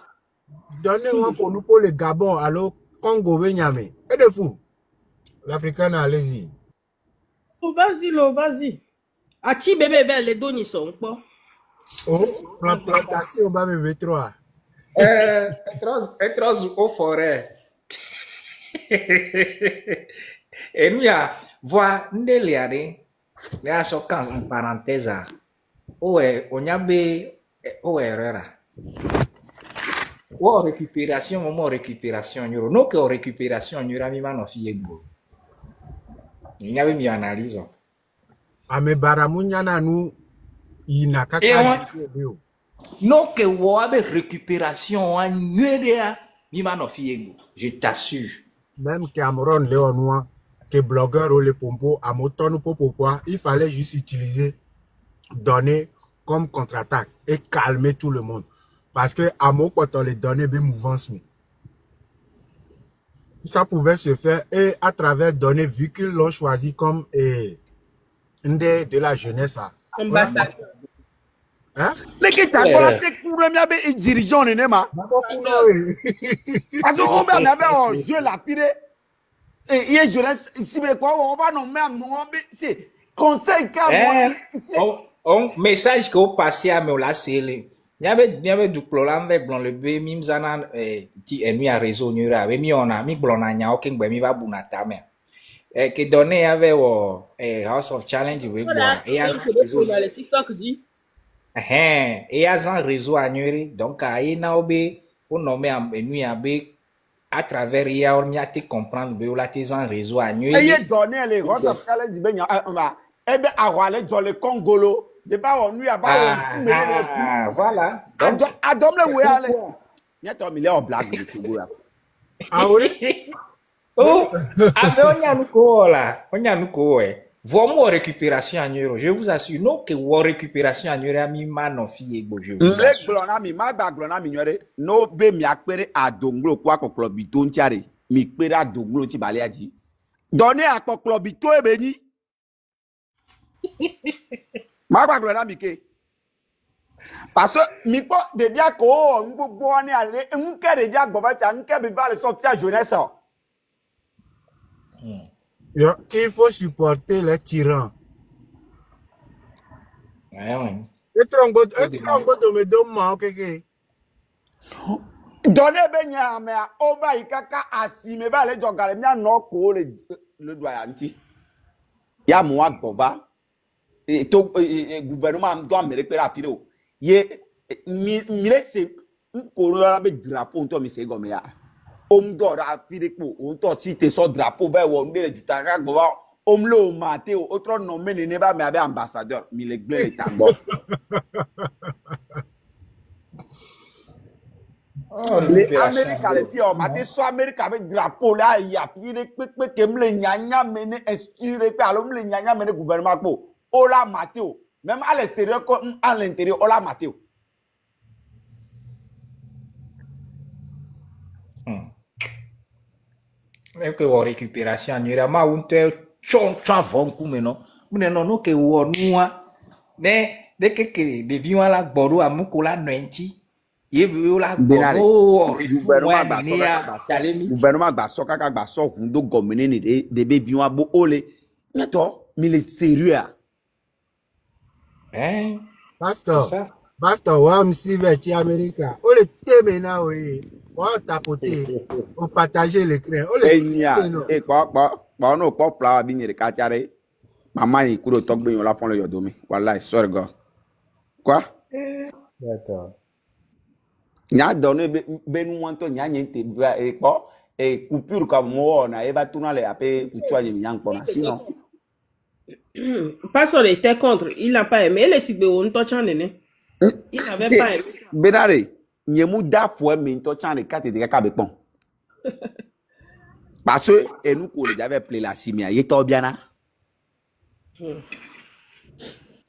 Donner wa pour nous pour le Gabon alors Congo Benyame. Et de fou. L'Africain allez-y. Oh, vas-y, lo, vas-y. Achi bébé belle, les dons, ils sont pas. Oh, plantation ba me V3. Etros au forêt. Et nous, voix, ndeliare, les achokans en parenthèse. Ouais, on y a erreur. Ou récupération, moment récupération, non que récupération, il y aura mis ma fille. Il y avait mis analyse. Ame baramunyana nous ina Et kaka on, non que vous avez récupération, je t'assure. même Cameroun Léonois, que blogueur ou les pompos, à moton ou pourquoi, il fallait juste utiliser, donner comme contre-attaque et calmer tout le monde. Parce que à mon quand on les donnait des mouvances, ça pouvait se faire et à travers donner, vu qu'ils l'ont choisi comme une de la jeunesse. Ambassade. Hein? Les qui t'as pas la courant bien un dirigeant ne ma. Parce qu'on va d'abord jouer la pire. Et il y a jeunesse ici mais quoi on va nommer c'est conseil car on message que vous passez à me la c'est il y avait du problème avec blanc le bé mimzana ti ennui à réseau n'y aura mi on a mi blanc na nya aucun ben mi va bunata mais que donné avait House of Challenge we Voilà, et le TikTok dit. et un réseau à nuire donc à ina obé on nommé ennui à bé à travers hier on y a été comprendre be la tes en réseau à nuire et il donné les House of Challenge ben eh ben à Rwanda dans le Congolo de pas on lui a pas voilà Adam le way aller il y a ton milliard blague du Togo là Ah oui? oh on y a nous quoi vraiment récupération en euro je vous assure non que vous récupération en euro a mis man fille je vous assure glona mi ma ba glona mi nyore no be mi akpere adonglo kwa ko club to ntiare mi pere adonglo ti bale aji donner à ko club to e be ni ma ba glona mi ke parce que mi po de bia ko ngbo ni ale nke de bia gbo ba cha nke be ba le sortir jeunesse qu'il faut supporter les tyrans. ouais Et trongo de me donne ok. donner be nya me over ikaka asime ba le jogale mi no ko le doyanti ya mo agboba et to gouvernement doit me récupérer rapide ye mi se ko la be drapeau to mi se go me ya do rapide po on to si te so drapeau ba wo ndele ditaka gboba lo mate o autre nommé ne ba me abe ambassadeur mi le gble tambo les Américains les filles maté so Américain avec drapeau là il y a pire pe ke mle nyanya mene inspiré pe alo mle nyanya mene gouvernement po o la mateo même à l'extérieur comme à l'intérieur o la mateo même que vous récupération en euro ma un te chon vont coup mais non non que vous noa de que de vion la gboro amukola 90 gouvernement gba so kaka gba so hundo gomene ni de be biwa bo ole neto mi le sérieux Pastor wa msive chi America o le teme na we wa tapoter o partager l'écran o le e pa no po pla bi ni ka tiare mama yi kuro to gbe yon la fon le yodomi wallahi sorry go quoi d'accord nya donné be nu wanto nya nyente e po e coupure comme mo na e ba tourner le apé kuchwa ni nyang pona sinon Pastor était contre, il n'a pas aimé les sibé on to chan nene. Il n'avait pas aimé. Benare, nyemu da fo mi to chan de kate de ka be pon. Parce que et nous ko le j'avais play la simia, y to bien na.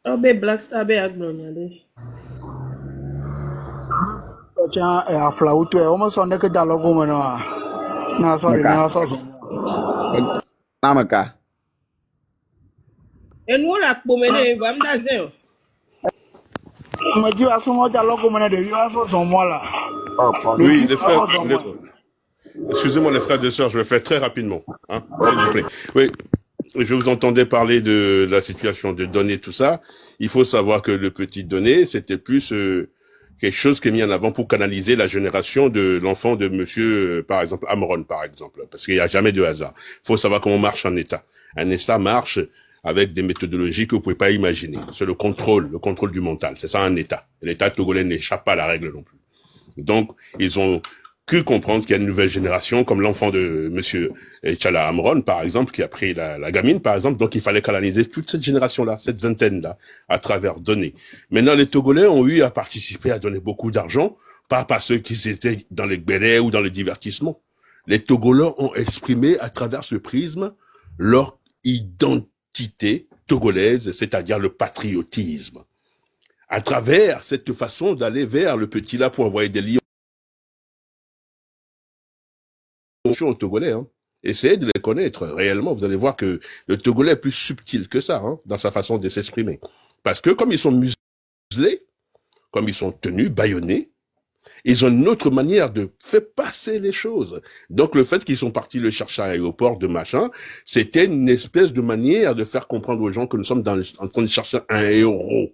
Oh be Black Star be agbon yade. Tiens, à Flaoutou, on me sonne que dans le gouvernement. Non, sorry, Maka. non, sorry. Namaka. Et nous, on a promené, va me dire. Mais tu as souvent dans le gouvernement de vivre son mois là. Oh, Le pardon. Oui, 6 les frères, son mois. excusez-moi les frères et sœurs, je vais faire très rapidement, hein, s'il vous plaît. Oui, je vous entendais parler de la situation de données, tout ça. Il faut savoir que le petit donné, c'était plus quelque chose qui est mis en avant pour canaliser la génération de l'enfant de monsieur, par exemple, Amron, par exemple, parce qu'il n'y a jamais de hasard. Il faut savoir comment marche un État. Un État marche avec des méthodologies que vous pouvez pas imaginer. C'est le contrôle du mental. C'est ça un État. L'État togolais n'échappe pas à la règle non plus. Donc, ils ont cru comprendre qu'il y a une nouvelle génération, comme l'enfant de monsieur Tchala Amron, par exemple, qui a pris la gamine, par exemple. Donc, il fallait canaliser toute cette génération-là, cette vingtaine-là, à travers donner. Maintenant, les Togolais ont eu à participer, à donner beaucoup d'argent, pas parce qu'ils étaient dans les gbélés ou dans le divertissement. Les Togolais ont exprimé, à travers ce prisme, leur identité togolaise, c'est-à-dire le patriotisme. À travers cette façon d'aller vers le petit là pour envoyer des lions aux Togolais, hein. Essayez de les connaître réellement. Vous allez voir que le Togolais est plus subtil que ça, hein, dans sa façon de s'exprimer. Parce que comme ils sont muselés, comme ils sont tenus, bâillonnés, ils ont une autre manière de faire passer les choses. Donc le fait qu'ils sont partis le chercher à l'aéroport de machin, c'était une espèce de manière de faire comprendre aux gens que nous sommes en train de chercher un héros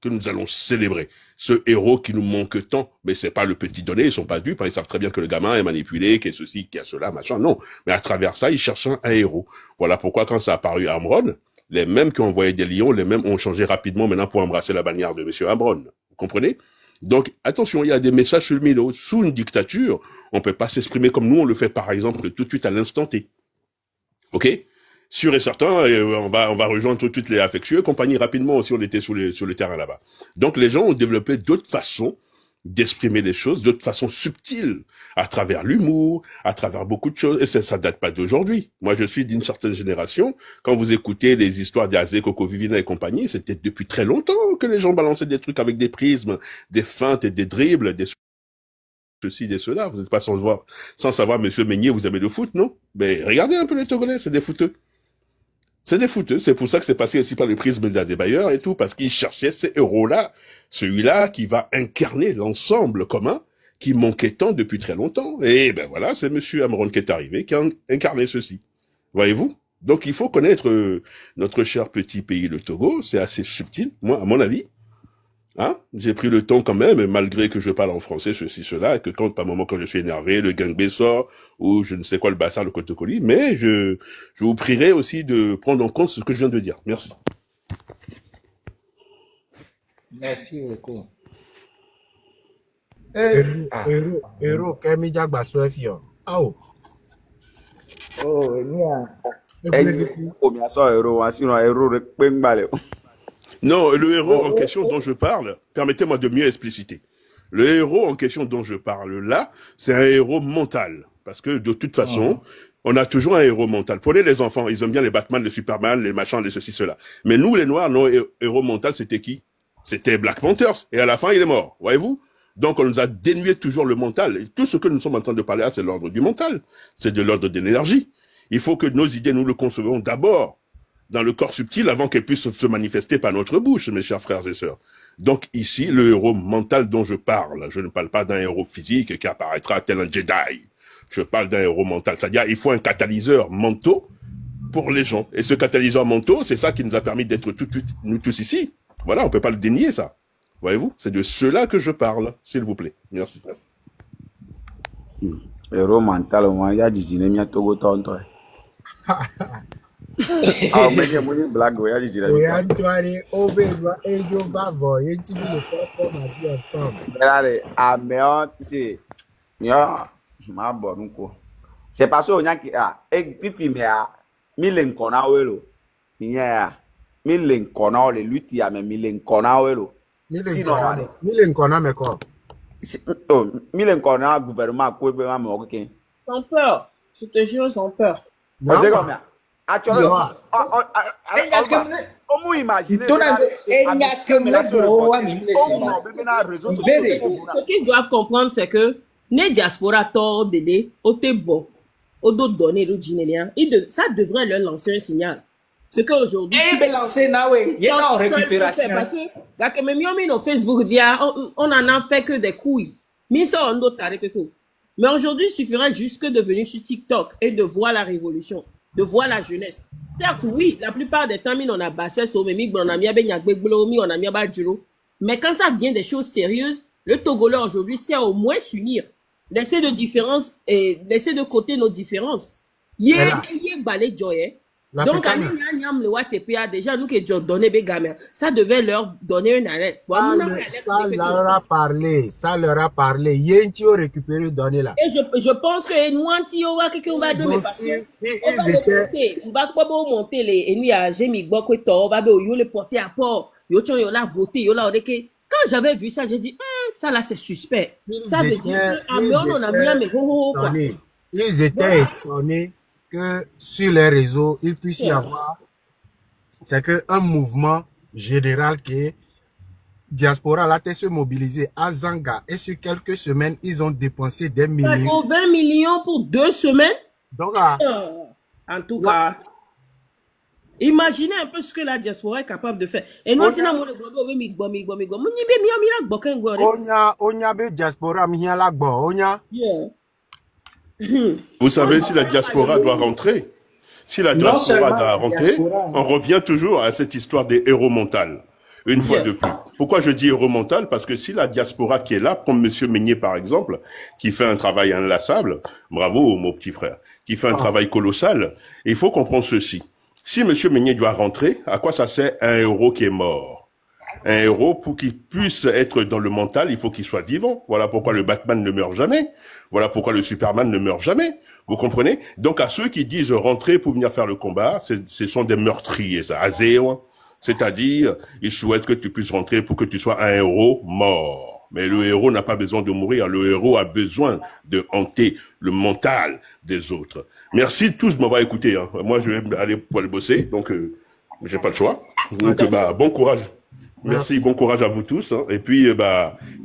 que nous allons célébrer. Ce héros qui nous manque tant, mais c'est pas le petit donné, ils sont pas dupes, hein, ils savent très bien que le gamin est manipulé, qu'il y a ceci, qu'il y a cela, machin, non. Mais à travers ça, ils cherchent un héros. Voilà pourquoi quand ça a apparu à Amron, les mêmes qui ont envoyé des lions, les mêmes ont changé rapidement maintenant pour embrasser la bannière de monsieur Amron. Vous comprenez? Donc, attention, il y a des messages subliminaux. Sous une dictature, on peut pas s'exprimer comme nous, on le fait par exemple tout de suite à l'instant T. Ok? Sûr et certain, on va rejoindre tout de suite les affectueux, compagnie rapidement aussi, on était sur le terrain là-bas. Donc les gens ont développé d'autres façons d'exprimer les choses, d'autres façons subtiles, à travers l'humour, à travers beaucoup de choses, et ça date pas d'aujourd'hui. Moi, je suis d'une certaine génération, quand vous écoutez les histoires d'Azé, Coco Vivina et compagnie, c'était depuis très longtemps que les gens balançaient des trucs avec des prismes, des feintes et des dribbles, des ceci, des cela. Vous n'êtes pas sans savoir, monsieur Meignier, vous aimez le foot, non? Mais regardez un peu les Togolais, c'est des footeux. C'est des fouteux, c'est pour ça que c'est passé aussi par le prisme des bailleurs et tout, parce qu'ils cherchaient ces héros-là, celui-là qui va incarner l'ensemble commun qui manquait tant depuis très longtemps. Et ben voilà, c'est monsieur Amron qui est arrivé, qui a incarné ceci. Voyez-vous? Donc il faut connaître notre cher petit pays, le Togo, c'est assez subtil, moi, à mon avis. Hein? J'ai pris le temps quand même, malgré que je parle en français, ceci, cela, et que par moment quand je suis énervé, le gangbé sort, ou je ne sais quoi, le bazar, le cotocoli, mais je vous prierai aussi de prendre en compte ce que je viens de dire. Merci. Merci beaucoup. Héros, Kemi Jagba Suefio. Oh. Oh, Nia. Non, le héros en question dont je parle, permettez-moi de mieux expliciter. Le héros en question dont je parle là, c'est un héros mental. Parce que de toute façon, on a toujours un héros mental. Prenez les enfants, ils aiment bien les Batman, les Superman, les machins, les ceci, cela. Mais nous, les Noirs, nos héros mental, c'était qui? C'était Black Panthers. Et à la fin, il est mort. Voyez-vous? Donc, on nous a dénué toujours le mental. Et tout ce que nous sommes en train de parler là, c'est l'ordre du mental. C'est de l'ordre de l'énergie. Il faut que nos idées, nous le concevons d'abord dans le corps subtil avant qu'elles puissent se manifester par notre bouche, mes chers frères et sœurs. Donc ici, le héros mental dont je parle, je ne parle pas d'un héros physique qui apparaîtra tel un Jedi. Je parle d'un héros mental. C'est-à-dire, il faut un catalyseur mental pour les gens. Et ce catalyseur mental, c'est ça qui nous a permis d'être nous tous ici. Voilà, on peut pas le dénier, ça. Voyez-vous? C'est de cela que je parle, s'il vous plaît. Merci. Héros mental, moi, il y a du cinéma, Togo, tonton. Ah, mais il y a une blague, il y a du cinéma. Oui, Antoine, Obédois, et Joe Bavo, et tu veux le faire ma vie ensemble. Regardez, ah, mais c'est. Ma bonne quoi. C'est parce qu'on a qui a, et puis, mais à Milen Konawelo. Il y a Milen Konawelo, lui, mais Milen Konawelo. Milen Kona, mais quoi? Milen Kona, gouvernement, quoi, ben, Sans peur. Je te jure, sans peur. C'est combien? Actuellement, on imagine. Ce qu'ils doivent comprendre, c'est que les diaspora tort d'aider, au bon, au dos donné, ça devrait leur lancer un signal. C'est qu'aujourd'hui, parce que même au Facebook, on en a fait que des couilles. Mais aujourd'hui, il suffirait juste que de venir sur TikTok et de voir la révolution, de voir la jeunesse. Certes, oui, la plupart des temps, on a bassé sur mais quand ça vient des choses sérieuses, le Togolais aujourd'hui sait au moins s'unir, laisser de différences et laisser de côté nos différences. Donc, déjà, nous qui donné des gamins, ça devait leur donner un arrêt. Ça leur a parlé, ça leur a parlé. Yenti ont récupéré donné là. Et je pense que nous, on va monter les ennemis à Jémi Boko, on va le porter à port. Yola voté, yola odeke. Quand j'avais vu ça, j'ai dit, ça là c'est suspect. Ça veut dire ils étaient étonnés que sur les réseaux, il puisse y avoir, c'est que un mouvement général qui est diaspora là, se mobiliser à Zanga et sur quelques semaines, ils ont dépensé des millions. 20 millions pour 2 semaines. Donc, en tout cas, imaginez un peu ce que la diaspora est capable de faire. Et nous, vous savez, si la diaspora doit rentrer, on revient toujours à cette histoire des héros mentaux. Une fois de plus. Pourquoi je dis héros mental? Parce que si la diaspora qui est là, comme Monsieur Meignet par exemple, qui fait un travail inlassable, bravo mon petit frère, qui fait un travail colossal, il faut comprendre ceci. Si Monsieur Meignet doit rentrer, à quoi ça sert un héros qui est mort? Un héros, pour qu'il puisse être dans le mental, il faut qu'il soit vivant. Voilà pourquoi le Batman ne meurt jamais. Voilà pourquoi le Superman ne meurt jamais. Vous comprenez? Donc à ceux qui disent rentrer pour venir faire le combat, ce sont des meurtriers, ça. C'est-à-dire, ils souhaitent que tu puisses rentrer pour que tu sois un héros mort. Mais le héros n'a pas besoin de mourir. Le héros a besoin de hanter le mental des autres. Merci tous de m'avoir écouté. Hein. Moi, je vais aller pour aller bosser, donc j'ai pas le choix. Donc, bon courage. Merci, bon courage à vous tous. Hein. Et puis,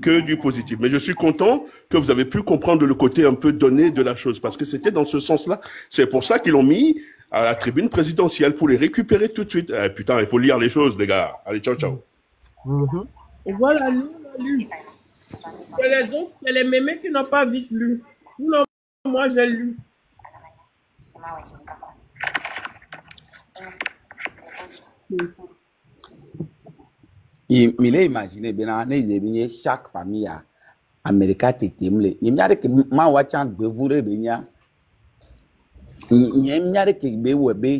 que du positif. Mais je suis content que vous avez pu comprendre le côté un peu donné de la chose, parce que c'était dans ce sens-là. C'est pour ça qu'ils l'ont mis à la tribune présidentielle, pour les récupérer tout de suite. Putain, il faut lire les choses, les gars. Allez, ciao, ciao. Et voilà, nous, on a lu. Et les autres, c'est les mémés qui n'ont pas vite lu. Non, moi, j'ai lu. Il est imaginé, bien, chaque famille a Américain tétémle. Il y a que ma wachan bevoure benya. Il y a que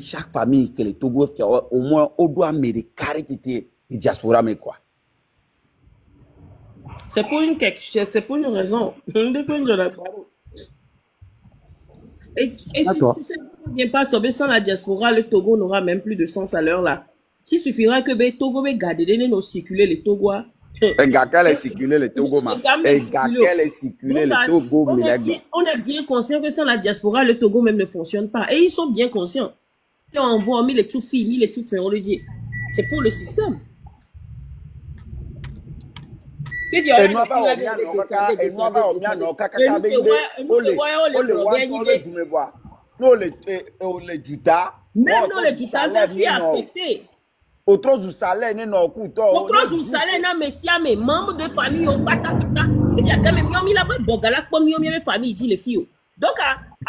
chaque famille que les Togo fait au moins au doigt Américain tété diaspora mais quoi. C'est pour une raison. Et si tu sais bien pas sauver sans la diaspora, le Togo n'aura même plus de sens à l'heure là. S'il suffira que les Togo garde nos circuler les Togois. Les circuler les Togo ma. Les circuler les Togo on est bien conscient que sans la diaspora, le Togo même ne fonctionne pas. Et ils sont bien conscients. Là, on voit mis les tout filles, mis les tout fait, on le dit. C'est pour le système. Même dans les Juta, tu es affecté. Autres du salaire, non, couteau. Autres du salaire, non, mais si mes membres de famille, au patata, il y a quand même mis là-bas, bogala, comme il y a mes familles, dit les filles. Donc,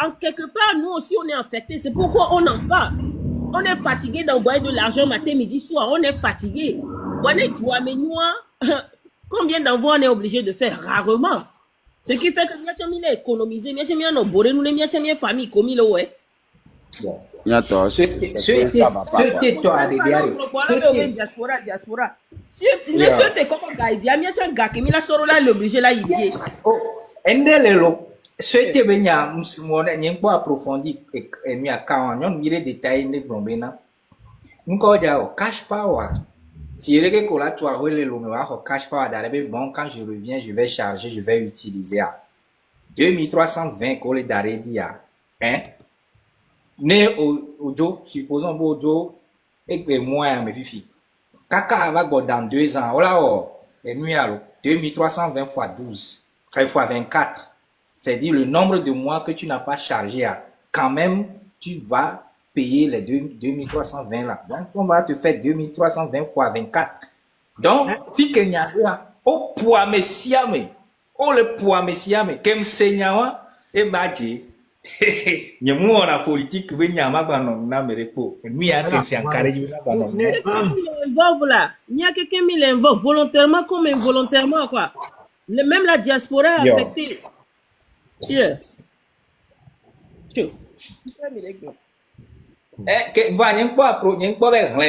en quelque part, nous aussi, on est affectés. C'est pourquoi on en parle. On est fatigué d'envoyer de l'argent matin, midi, soir. On est fatigué. On est joie, mais nous, combien d'envois on est obligé de faire? Rarement. Ce qui fait que nous avons économisé, nous avons boré, nous avons famille comme il est. Diaspora. Si tu es comme Gaïdia, tu es un gars qui m'a sorti là, l'obligé là, il dit. C'était bien, moi, n'y pas approfondi et m'y a quand on mire détails ne problème. Nous quand il cash power. Si il est que là tu as le cash power d'arriver bon quand je reviens je vais charger je vais utiliser 2320 coller d'arrêt dia hein né au Joe, supposons au Joe, et moi, mes filles. Kaka va dans 2 ans, oh là, oh, et nous, alors, 2320 fois 12, fois 24. C'est-à-dire le nombre de mois que tu n'as pas chargé, quand même, tu vas payer les 2320 là. Donc, on va te faire 2320 fois 24. Donc, si qu'il y a au poids messiame, oh le poids messiame, comme seigneur, et badji. Nous on a politique, nous avons un repo. Nous avons c'est encouragé. Là, il y a quelqu'un qui l'invoque volontairement comme involontairement quoi. Même la diaspora est affectée. Yeah. Va n'y pas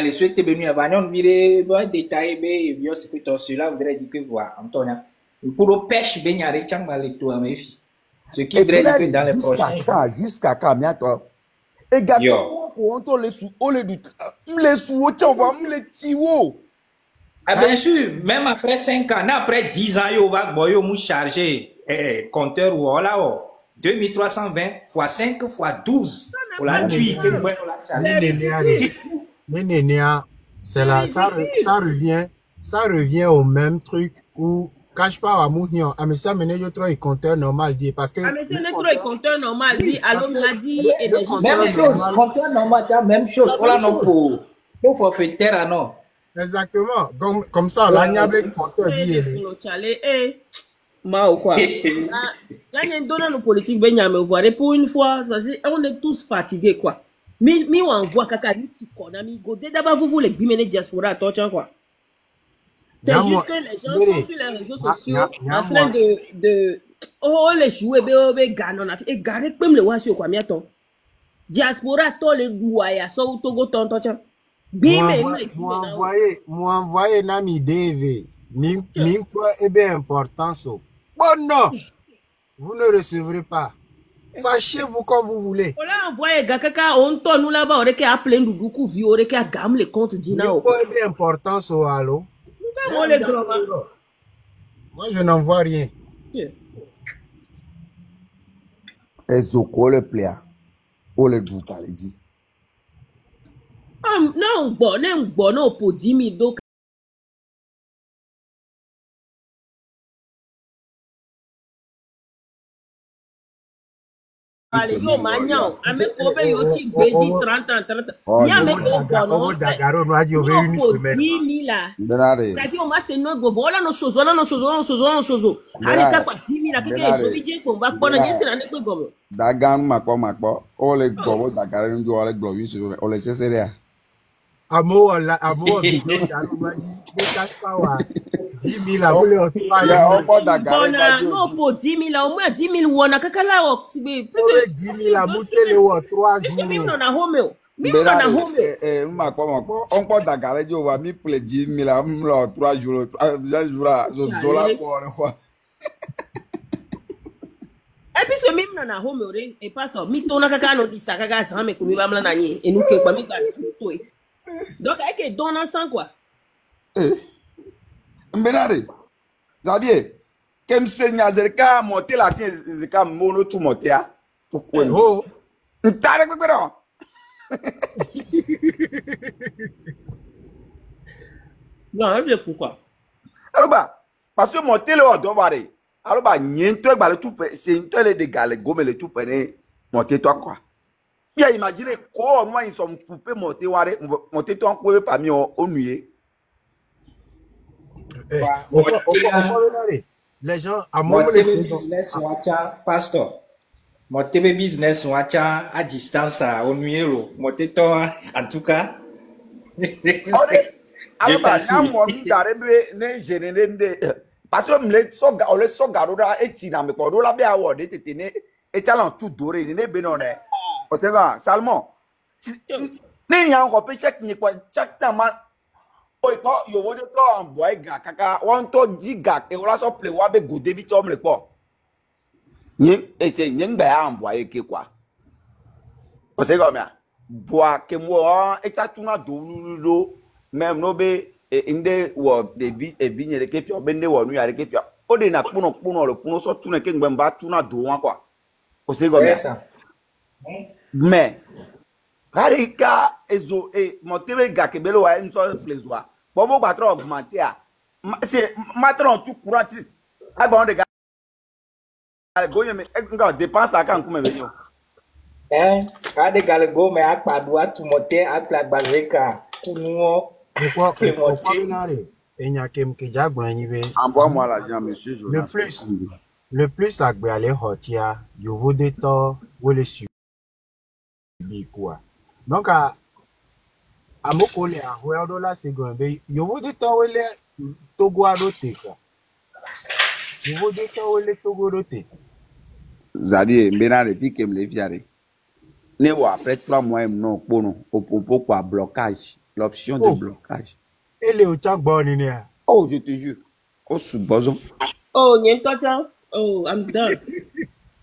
les souhaiter venir va n'y virer va détailler be bien ce que tu cela voudrait dire que voilà Antonia pour pêche ben y a rien mal tout à mes filles ce qui voudrait dire que dans les prochains jusqu'à quand bientôt et gâteau on te les sous on les sous on va les tiwo ah bien sûr même après 5 ans après 10 ans yo va boyo mou charger compteur ou là 2320 fois 5 fois 12 pour la tuer que nous voyons la c'est là ça revient au même truc où cache pas à mourir à mais ça mener yo trop compteur normal dit parce que mais c'est trop compteur normal dit alors on a dit et même chose compteur normal même chose on la non pour forfaitaire non exactement comme ça là il y avait compteur dit ou quoi. Là, il y a une donne nos politiques, ben, mais voir pour une fois, on est tous fatigués, quoi. Mais on voit caca, d'abord, vous voulez bimener diaspora, toi, quoi. C'est juste que les gens sont sur les réseaux sociaux en train de, oh, les jouer, ganon, et garder comme le wasio, quoi, miaton. Diaspora, toi, les douaya, ça, ou togo, ton, moi, envoyé, nami, DV, n'importe et bien important, ça. Bon, non, vous ne recevrez pas. Fâchez-vous comme vous voulez. On l'a envoyé, Gakaka, on tourne nous là-bas, on est à plein de beaucoup, on est à gamme les comptes d'Ina. N'importe et bien important, ça, allô. Moi, je n'en vois rien. Et Zoko le pléa. On le doute pas, il dit. Non, bon, pour 10 000 allez, yo, magnon, avec Kobe, yo, qui dit 30 ans. Y'a même pas bon, c'est 10 000 là. C'est-à-dire, on m'a fait non, voilà nos choses. Allez, t'as quoi, 10 000 là, quelqu'un est solide, qu'on va prendre, c'est l'année que gomme. Dagan, ma quoi, on les gomme, Dakar, on doit les gloire, on les sait rien. Amour, vidéo, m'a dit, 10 000 là, vous le retrouvez. Non, pour 10 000 là, au moins 10 000 ou on a quelqu'un là, 10 000 là, moutez-le ou 3 jours. Mais on a home. Ma quoi, on peut Dakar, on va mis pour les 10 000 là, 3 jours, je la quoi. Et puis ce même on a home, et pas ça, mi tona kaka no disa kaka ça, mais comme il va me l'anayer, et nous que pas mi ka tout. Donc, avec don ensemble, quoi. Mbénare, Xavier, comme c'est Nazerka monter la scène, Zerka mono tout monter, pourquoi? Oh, t'as récupéré. Non, je sais pourquoi. Alors, bah, parce que monter le haut, doit alors, bah, niente, bah, le tout fait, c'est une telle de gale, gomme le tout fait, monter toi, quoi. Bien, imaginez comment ils sont coupés, monter toi, quoi, famille, au nuit. Les gens, à mon business, pasteur. Mon TV business, à distance, au nuit, en tout cas. Alors, bah, moi, parce que le sogaroda et tina me ko la be award tetene et talent tout doré ne benone o se ga salmon ne yan ko pe check ni ko check tama o ko yo wo to am boy ga kaka won to giga e wala so play wa be go debi tom le po nyen e se nyen ba am boy ke kwa o se ga me boa ke mo e ta tuna do même no be inde wo de bi e bi nyere ke fio bende wo nu yare ke fio o de na puno le puno so tuna ke ngba tuna do wa kwa o se go mais Harika ezo montebe gakebelo wa une seule plaisir. Bobo va trop augmenter. C'est maintenant tout courant. Ah bon de gars. Goye me nga dépense à quand comme venir. Ade galego me akpadua tumote akplagbazeka kunuo Pourquoi kemote. Benare? Et n'y a qu'un qui a gagné. Envoie-moi l'argent, monsieur Le Jonas. plus, le plus agréable hotia, you vous détend, ou le subir quoi. Donc, à mon collègue, à Hueldo la seconde, you vous détend, ou le Togo à l'autre, quoi. You vous détend, ou le Togo à l'autre. Zadi mbena depuis que me le fiare. Ne wa après 3 mois non pono au pourquoi blocage, l'option de Oh, blocage. et le Ochak Bonnie. Oh, je te jure. Oh, sous boson. Oh, Nyentocha. Oh, I'm done.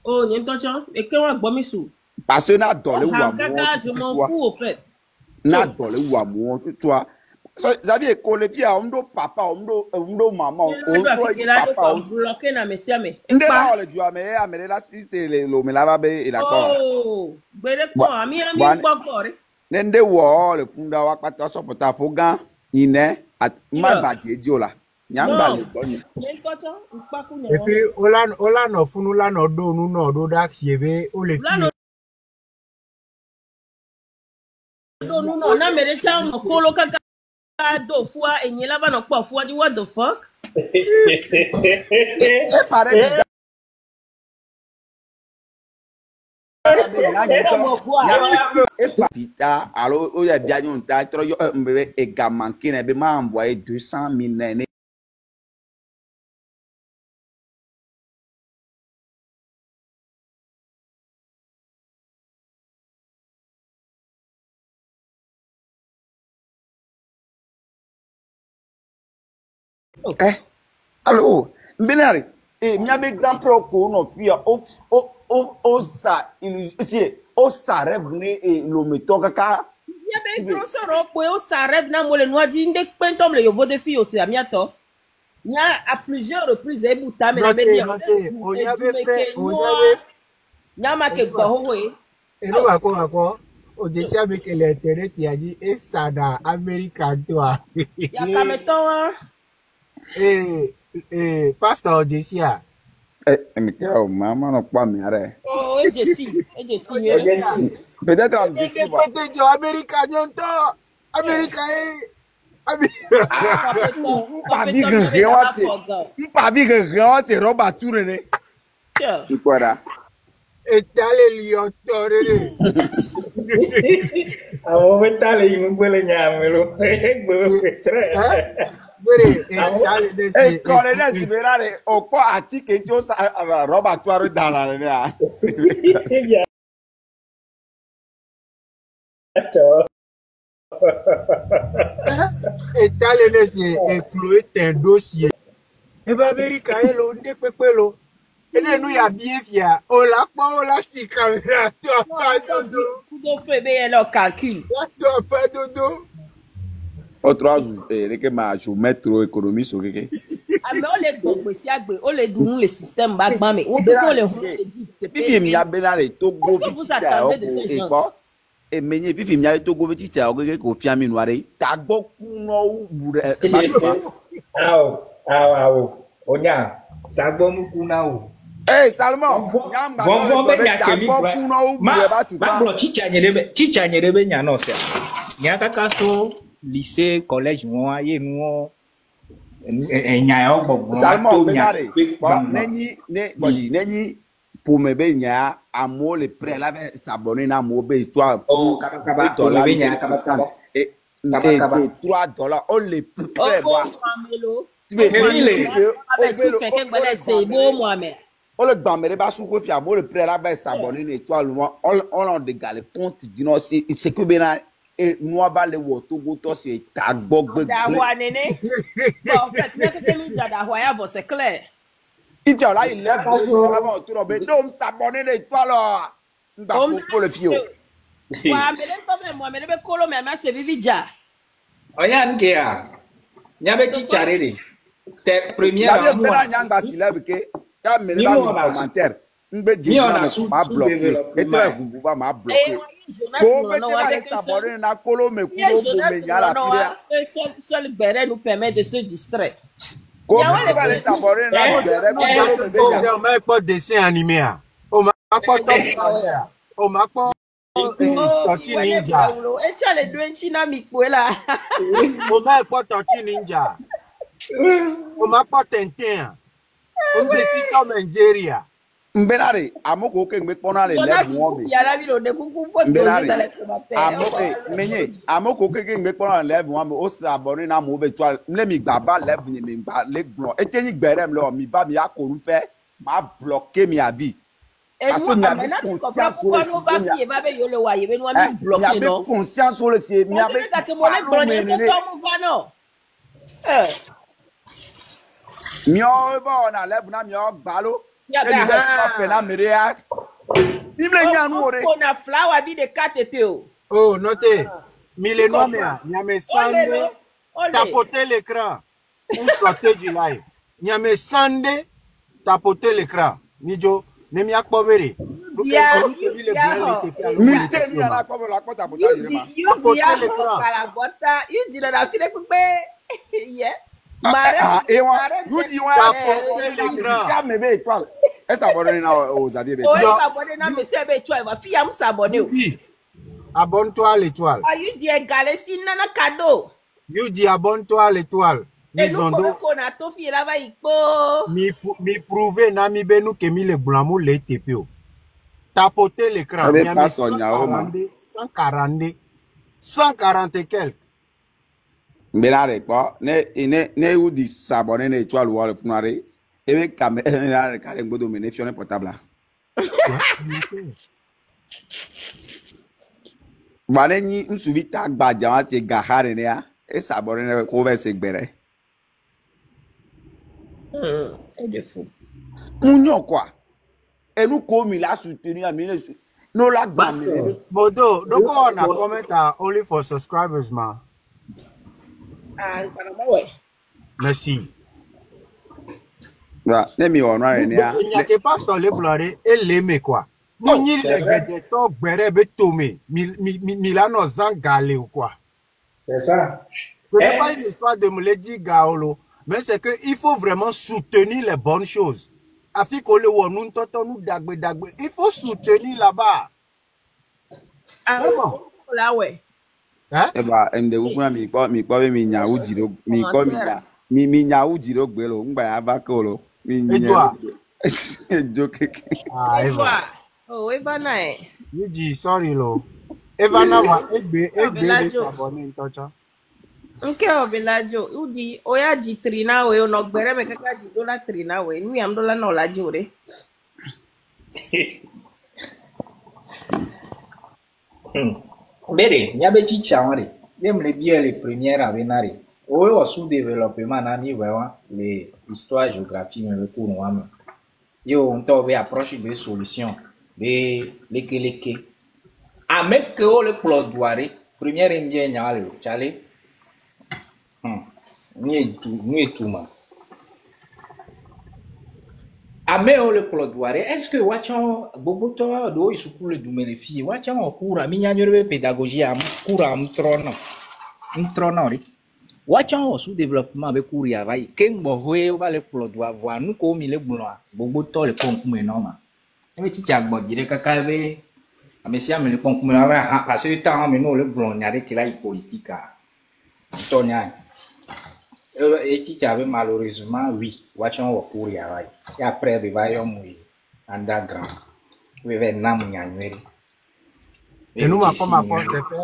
Oh, Nyentocha. Et que moi, Bomisu. Parce que na dans le wa Kaka, je m'en fous, au fait. Na dans le wa mo toi. Zadi e ko le fia omdo papa omdo maman Je dois omdo fiquer là, je papa. dois bloquer na monsieur, mais. Nde la ole du amere la siste le lo me la ba be ila ko. Oh, bere ko, ami mbokore. Nde wo le funda wa pata so pota fogan ine at ma ba jeji ola. Nyamba le boni. Nyentocha, ukpaku Et puis, Ola no funu la no do nu no do dax yebe, o le fi. No, na mere cha mo kolo kaka do fua enyela ba no po fua di what the fuck? E pare bi et papita alors il y a bien un tas trop mbebe e gamanki na be ma envoyer 200,000 nene. Alors mbenari e mi abe grand pro ko no fia o sa ilusion o sa rêve ne e lo meto kaka Ya be grosoro po o sa rêve na mo le noa di nde pentom le yovo de fi o ti amiato. Nya à plusieurs reprises e buta me na be di. On y avait fait, on y avait. Nya ma ke gbo ho we. Et nous, à quoi, on décide avec l'Internet, il a dit, et ça da Américain, toi. Ya kameton hein. Pasteur Jessia. mais que maman no pas me arrête. Oh, ejesi. Peut-être en Jessi. Américain, Américain, Pas bien que rien c'est roba tourner. C'est quoi là? et t'as les lions, Amo vetale ingwele nyamelo. Gbe petre. Eh, colonel Siberare, au quoi a-t-il que ça roba toi dans la là? et t'as les Chloé, t'es un dossier. Et bien, Américain, on est pépélo. Et nous, il y a bien fier. On l'a pas, on l'a si caméra. Toi, pas dodo. Kudo febe elo calcul. Toi, pas dodo. Au 3 jours, que ma je mettre économie sur quelque. Ah mais on les gbogbo si agbe, on les dou le système bagba mais on peut les Bibi mi abenare Togo viti cha e menye bibi mi Togo viti cha ogege ko fi ami nuare ta gbo kuno wure Awo. Onya, tagbo mu kuna o. Eh Salmon, Von be nyakeli ma bro chicha nyerebe nya no se. Nya kaka so lycée collège won aye nu enya o gbogbo Salmon benare neni ne bodi neni pour me be nya amo le prêt la be s'abonner na mo be toi $3 et $3 on le prêt on le bamere ba sou ko fi amo le prêt la be s'abonner na étoile on dégale compte dino c'est que bena et nous ba le Togo to c'est ta gbogbe da wa nene en fait mais que mi ja da wa ya bo c'est clair il là il lève avant tout robe donc s'abonner na étoile ngba ko le fio wa me le ko me mo me le be kolo me ma se vivi ja onya nke a nya be chicharere te première ya be na nyanga si lève ke ya me le ba commentaire ngbe di ma bloquer et très vous va ma bloquer Jonas Ko non, me non, te la avec un seul. sabore na kolo me Il y a kulo bo Jonas me nyala non, pira. seul béret nous permet de se distraire. Ko Il y a me te la les sabore na Eh, bere No, kolo just me oh, nya. there may pas dessin animé. O ma pas top Sunday. O ma pas Oh, Tortue il est Ninja. bravo. Et tu as les deux en China, là. O ma pas Tortue Ninja. O ma pas Tintin. O me si Tom and Jerry. Mbenare amoko ke me pona le Jonas, level one il me. y a la vie, on est beaucoup pour donner dans les Mbenare commentaires. menye amoko ke me pona le level one me o sabore na mo be toile. Mle mi gbaba level ni mi gba le gbon. Eteni gberem lo mi ba mi akoru pe ma bloquer mi abi. Et Parce nous, que mi abi maintenant, tu comprends conscience sur le pourquoi nous va système. qui va avec le loyer, nous Mi avons bloqué, abi non? conscience sur le système. Mi Parce abi que nous avons mon ébrogné, nous sommes non? mio ba na level na mio gbalo. Ya E mi be ga, pe na mere ya. Bible nyanu ore. on a flower bi de 4 été. Oh, notez. Millénaire, il y a mes Sunday. Olé. Tapoter l'écran. Ou sortir du live. Il y a mes Sunday. Tapoter l'écran. Nijo, ne m'y a pas verré. Ya, Mi te ni ala ko la ko tapota yire ma. you ya kala bota, you di na fi de pe. Yeah. Et vous dites, Tapoter l'écran. ça me met étoile. Est-ce abonné aux Xavier Oh, Béton? s'abonner na me sebe toi, va fi am s'abonner. You dis, abonne-toi à l'étoile. Ah, you di égaler si nana cadeau. You dis, abonne-toi à l'étoile. Et nous Mizondo, qu'on a tout fi là va iko. mi prouver na mi benu ke mi le blanc le TPO. Tapoter l'écran. Avec Mi a pas mis Sonia, oh, man. 140 et quelques. Mais là, ne vous dit s'abonner à l'étoile ou à le funare. Et bien, caméra, carré, godo, mais ne fionnez portable. Voilà, ni un suivi tag badja, c'est gahare, et s'abonner à couvert, c'est béré. C'est de fou. Mounio, quoi. Et nous, comme il a soutenu à mine, nous la gamme. Bodo, don't go on a comment only for subscribers, man. Ah, Panama, ouais. Merci. Ne mi on a Il n'y a que pas dans les blancs et les mais quoi. Ni les gars bere be tomé. Milano zangale ou quoi. C'est ça. Ce n'est pas une histoire de me le dire gaolo, mais c'est que il faut vraiment soutenir les bonnes choses. Afi ko le wo nous toto nous dagbe. Il faut soutenir là-bas. Ah bon. Là ouais. Hein? Eh bah, m'de ukuna mi ko mi nya ujiro mi ko mi nya ujiro gbelo ngba ya ba ko lo mi nya joke. Ah, Eva. Oh, Eva na e. You dis sorry lo. Eva na wa egbe le s'abonner ntocha. Nke obelajo, udi oya ji trina we ono gbere me kaka ji dola trina we. Nu yam dola na ola jore. Bere, nyabe chichawari. Dem le bien les premières avenari. Au sous-développement nani wewa les histoires géographie me le cours moi. Yo on tobe approche de solution de leke. Avec que le plot douare première indien nyale chale. Ni tout ma. Ameo le plodouare, est-ce que wachon boboto do isukule du menefi wachon okura minyanyorebe pédagogie am kura am trono ri wachon sous développement be kuri avai kengbo hoe va le plodouare voir nous ko mi le gbono boboto le konkume normal e ti jagbo dire kaka be amesia me le konkume na ha parce que temps me no le gbono nyare kila politique tonya et qui avait malheureusement, oui, watchons au cours et après, il va y avoir underground. Il va y avoir Et nous, comment on fait?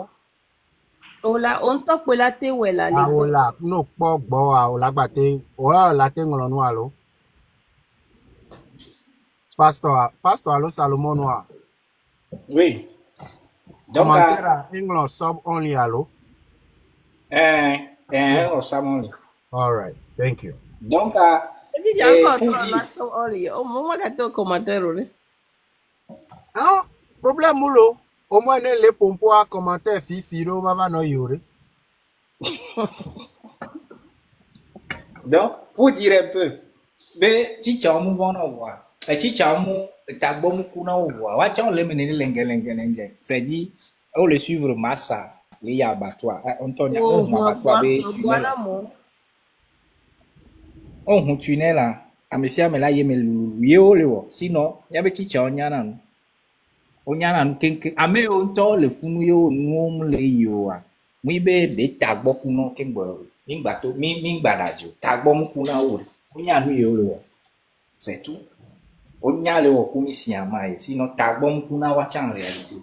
Ola, on top la te wela. Ah, ola, no, pok, boa, ola, bate, ola, la te ngolo alo. Pastor, alo, Salomon noa. Oui. Donc, commentaire English sub only alo. Salomon. All right, thank you. Donc, ah, problème moulo. Au moins, les pompes à commentaire fifi, on va no yore. Donc, pour dire un peu, mais si tu as un mouvement, chicha mu tagbo mu kuna ovoa wa cha le menene lenge c'est dit on le suivre massa les ya abattoir Antonia Oh, on abattoir be tunnel voilà, mon. on tunnel là amesia me la yeme yo le wo sinon ya be chicha onyana nu kenke ame o nto le funu yo nu le yo a mu be de tagbo kuna kengbo ngba to mi gbadajo tagbo mu kuna o onyanu yo le wo c'est tout Onya le wo kumi si amaye sinon tagbom kuna wacha en réalité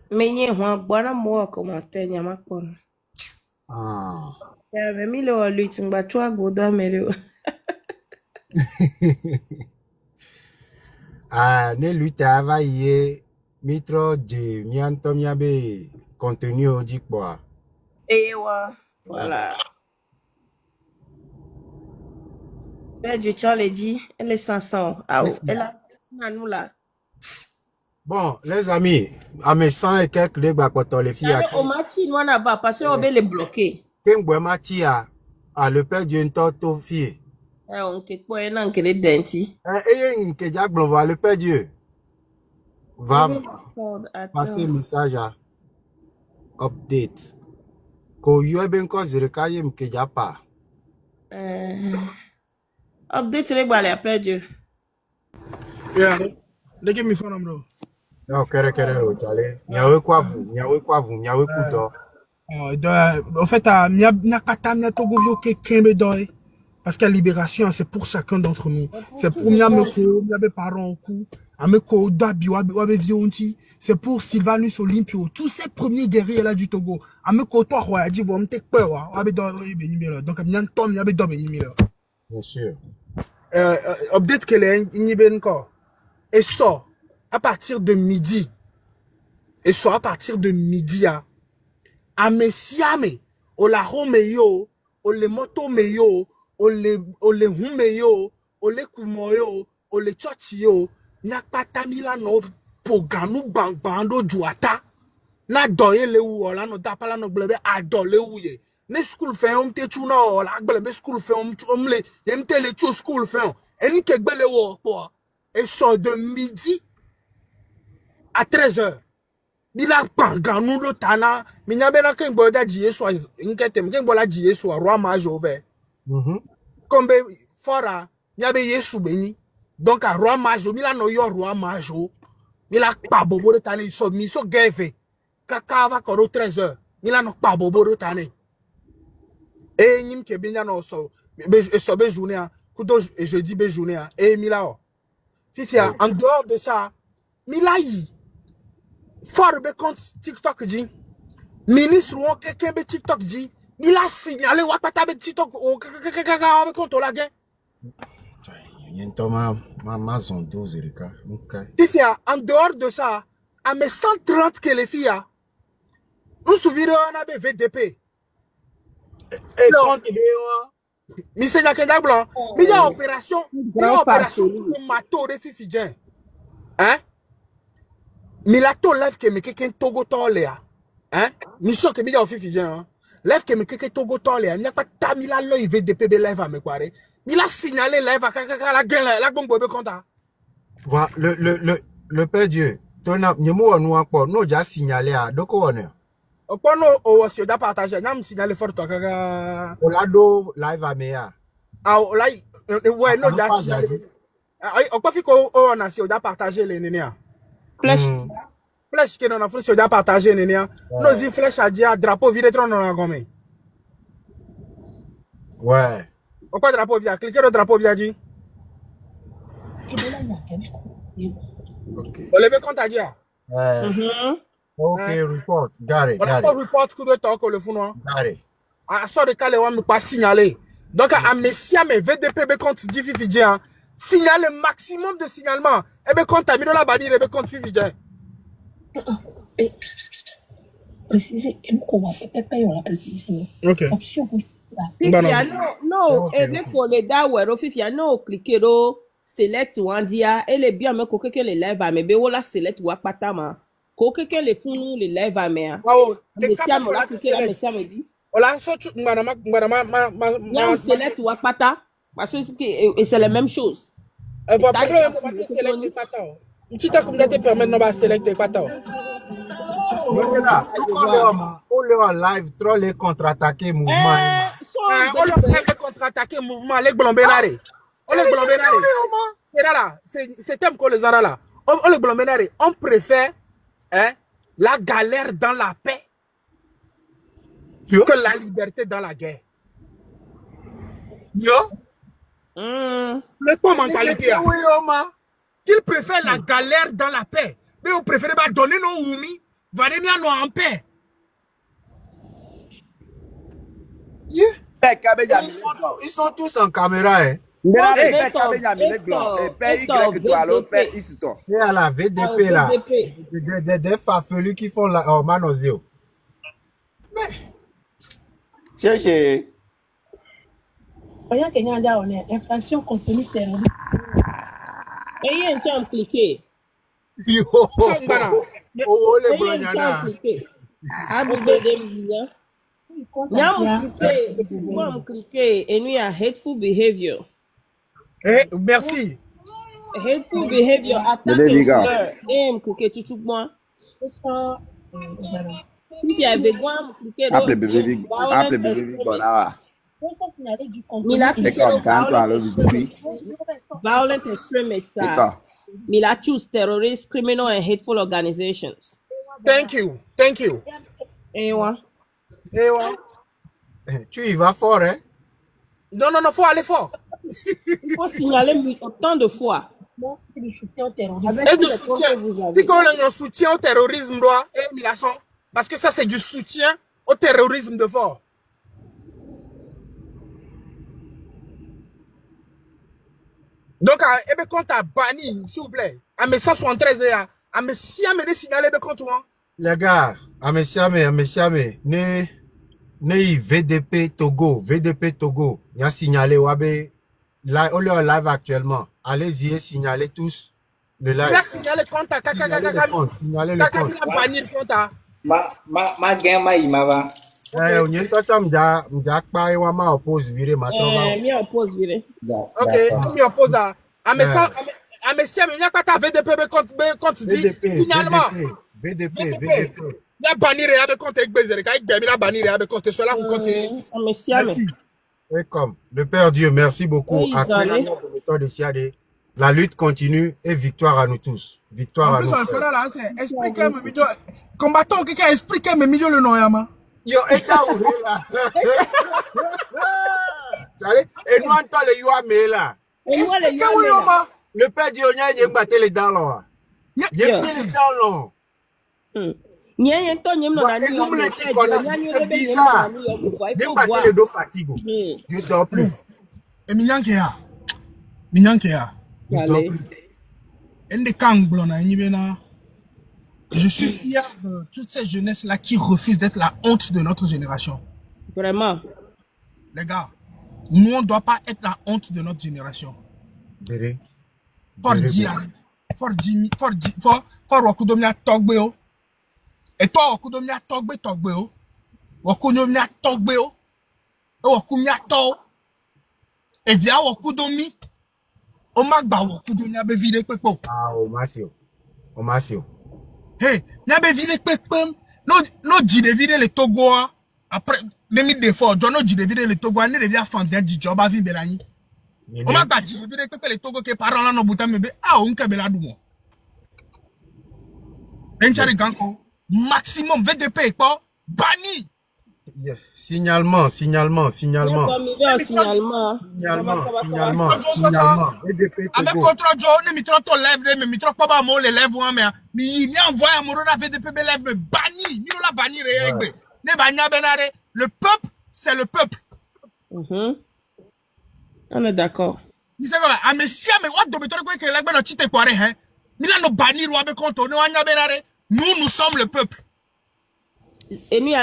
Mais il y a un bon mot commentaire, il y a ma con. Ah. Il y avait mis le lutte, on va toi, Goda, mais le. Ah, ne lui travailler mitro de mianto miabe contenu au dit quoi. Et voilà. Elle du Charles dit, elle est 500. Ah, elle a nous là. Bon, les amis, à mes 100 et quelques de bakoto les filles. Au match, nous on a pas parce qu'on va les bloquer. Ken boy mati a le père d'une toto fille. On te quoi un que les denti. Et que Jack Blanc va le père Dieu. Va passer message à update. Ko yo ben ko zirikaye mke japa. Update les balles à perdre. Yeah, they give me phone number. Non, kere o chale. Nyawe kudo. En fait, mia kata mia togo yo ke kembe doy. Parce que la libération, c'est pour chacun d'entre nous. C'est pour mia meko, mia be parents coup. Ameko dabi wabe vionti. C'est pour Sylvanus Olympio. Tous ces premiers guerriers là du Togo. Ameko toi roi dit vous me tek peur wa. Wabe do benimelo. Donc mia tom mia be do benimelo. Bien sûr. Update que les Niben ko. Et ça, à partir de midi. Et ça, à partir de midi, à Messiame, au la Romeyo, au le moto meyo, au le humeyo, au le kumoyo, au le chochiyo, nya patamila no poganu bando juata. Na doye le ou, la no dapala no blebe, adole ou ye. Ne school fait on te chuna, la blebe school fait on le, yemte le chou school fait on. Et ni kek bele ou, quoi. Et sort de midi à 13h. Mila panganu lo tana. Minyabe na ken boda jiye so inketem ken bola jiye so roi mage over. Comme fora nyabe yesu beni. Donc à roi mage mila no yo roi mage. Mila pa bobo de tane so mi so geve. Kaka va koro 13h. Mila no pa bobo de tane. Et nyim ke binya no so be journée kudo jeudi be journée et mila o. Fifia, en dehors de ça, Milayi, fort be compte TikTok dit, ministre ou quelqu'un be TikTok dit, il a signalé ou pas be TikTok ou quelqu'un be compte la gain. Ma zone 12 Erika. Fifia, en dehors de ça, à mes 130 que les filles, nous souvenons on a VDP. Et quand il est Monsieur Nyakenda Blanc, il y a opération pour mato de Fifidien. Hein? Mais la to lève que me quelqu'un Togo toléa. Hein? Mission que bien Fifidien. Lève que me quelqu'un Togo toléa. Il n'y a pas tamila lo il VDP de lève à me croire. Il a signalé lève à la gueule la bombe be conta. Voilà le père Dieu. Ton nyemo nous encore nous déjà signalé à doko on. Opo no o si o da partager na me signaler fort to kaka. Olado live à meya. Ah like ouais no ja signalé. Opo fi ko o na si o da partager les nénia. Flèche que non a fait si o da partager nénia. No zi flèche a dia drapeau vide tron non a gomme. Ouais. Opo drapeau via cliquer le drapeau via dit. OK. O leve compte a dia. Okay, report. Got it. Report coup de talk le founo. Got it. A sort de calé wa me pas signaler. Donc à Messia mais VDP compte dit Fifidien. Signale le maximum de signalement. Et be compte a mis dans la bannière et be compte Fifidien. Préciser, OK. Fifia no et dès qu'on les da ouais Fifia no cliquer do select one dia et les bien me coquer que les lève à me be wala select wa patama. Coquer que les fous les lève à me. Wow, Les cam là cliquer là Messia me dit. Ola so tu madame Nyam select wakpata. Parce que c'est la même chose. elle va pas select pata. Ntita comme te permettre no ba select pata. Yote là, tout comme on le en live trop les contre-attaquer mouvement. On le contre-attaquer mouvement les blombenare. On les blombenare. C'est là, c'est thème que les ara là. On les blombenare, on préfère hein la galère dans la paix que la liberté dans la guerre. Yo. Le pas mentalité. Qu'ils préfèrent la galère dans la paix. Mais on préfère pas donner nos oumi, venir nous en paix. Ils sont tous en caméra. Hein. Et à la VDP là, des farfelus qui font la manosio. Cherchez. Voyons qu'il y a une infraction contenu terroriste. Et il y a un temps cliqué. Yo, oh les blondiana. Nyam cliqué et nous a hateful behavior. Eh, merci. Hateful behavior, attaque et slur. Et cliqué tout tout moi. Si tu avais besoin cliquer Appelez bébé Big Bola. Violent extremists Mila choose terrorist, criminal and hateful organizations. Thank you. Ewa. Tu y vas fort, hein? Non, faut aller fort. Il faut signaler autant de fois. C'est du soutien au terrorisme. Avec tout le temps que vous avez. Si on a un soutien au terrorisme, parce que ça, c'est du soutien au terrorisme de fort. Donc, quand tu as banni, s'il vous plaît, à mes 173 à mes siamé de signaler de compte. Les gars, à mes siamé, ne VDP Togo, il y a signalé Wabe, là, on est en live actuellement. Allez-y et signalez tous le live. Il a signalé le compte, signalez le compte. Il a banni le compte. Ma gamme, il m'a va. On y est tout le temps, m'jak pas et ma oppose viré maintenant. Mi oppose viré. Ok, mi oppose à Messia, mais il n'y a pas ta VDP compte dit finalement. VDP. Il y a bannir et avec compte avec baiser, il y a bannir avec compte cela on continue. Merci. Welcome. Le Père Dieu, merci beaucoup. Après la mort de méthode de Siadé, la lutte continue et victoire à nous tous. Victoire à nous. En plus, là, c'est expliquez-moi, combattant quelqu'un, expliquez-moi milieu le nom, Yama. Yo, et là. Et nous entendons le Yoamé là. Expliquez-moi, Yama. Le Père Dieu, il y a battu les dents là. Il y a battu les dents là. C'est bizarre. Il y a battu les dos fatigués. Dieu dort plus. Et Minyankea. Il dort plus. Je suis fier de toute cette jeunesse-là qui refuse d'être la honte de notre génération. Vraiment. Les gars, nous, on ne doit pas être la honte de notre génération. For wakudomia togbeo. Et toi, wakudomia togbeo. Wakudomia togbeo. Wakumia to. Et via wakudomi. Omagba wakudomia bevide kwepo. Ah, Omasio. Hey, n'yabe vide kpekpem. No jide vide le Togo après 2004. Jono jide vide le Togo. Ne devient fanzia di job avi belani. On m'a pas jide vide kpekpe le Togo ke parents là no buta mebe. Ah, on kebela dumo. Enchari ganko. Maximum VDP pas banni. Signalement. Signalement. VDP avec contre Joe, ne mitro to lèvre, mais mitro pas mo les lèvres mais mi envoie à Moro la VDP lèvre banni, mi la banni régbe. Ne banya benare, le peuple, c'est le peuple. On est d'accord. Ni c'est quoi, amesia mais what do mitro ko ke lèvre no tite kware hein. Mi la no banni roi be contre, ne wanya benare, nous sommes le peuple. Et nous,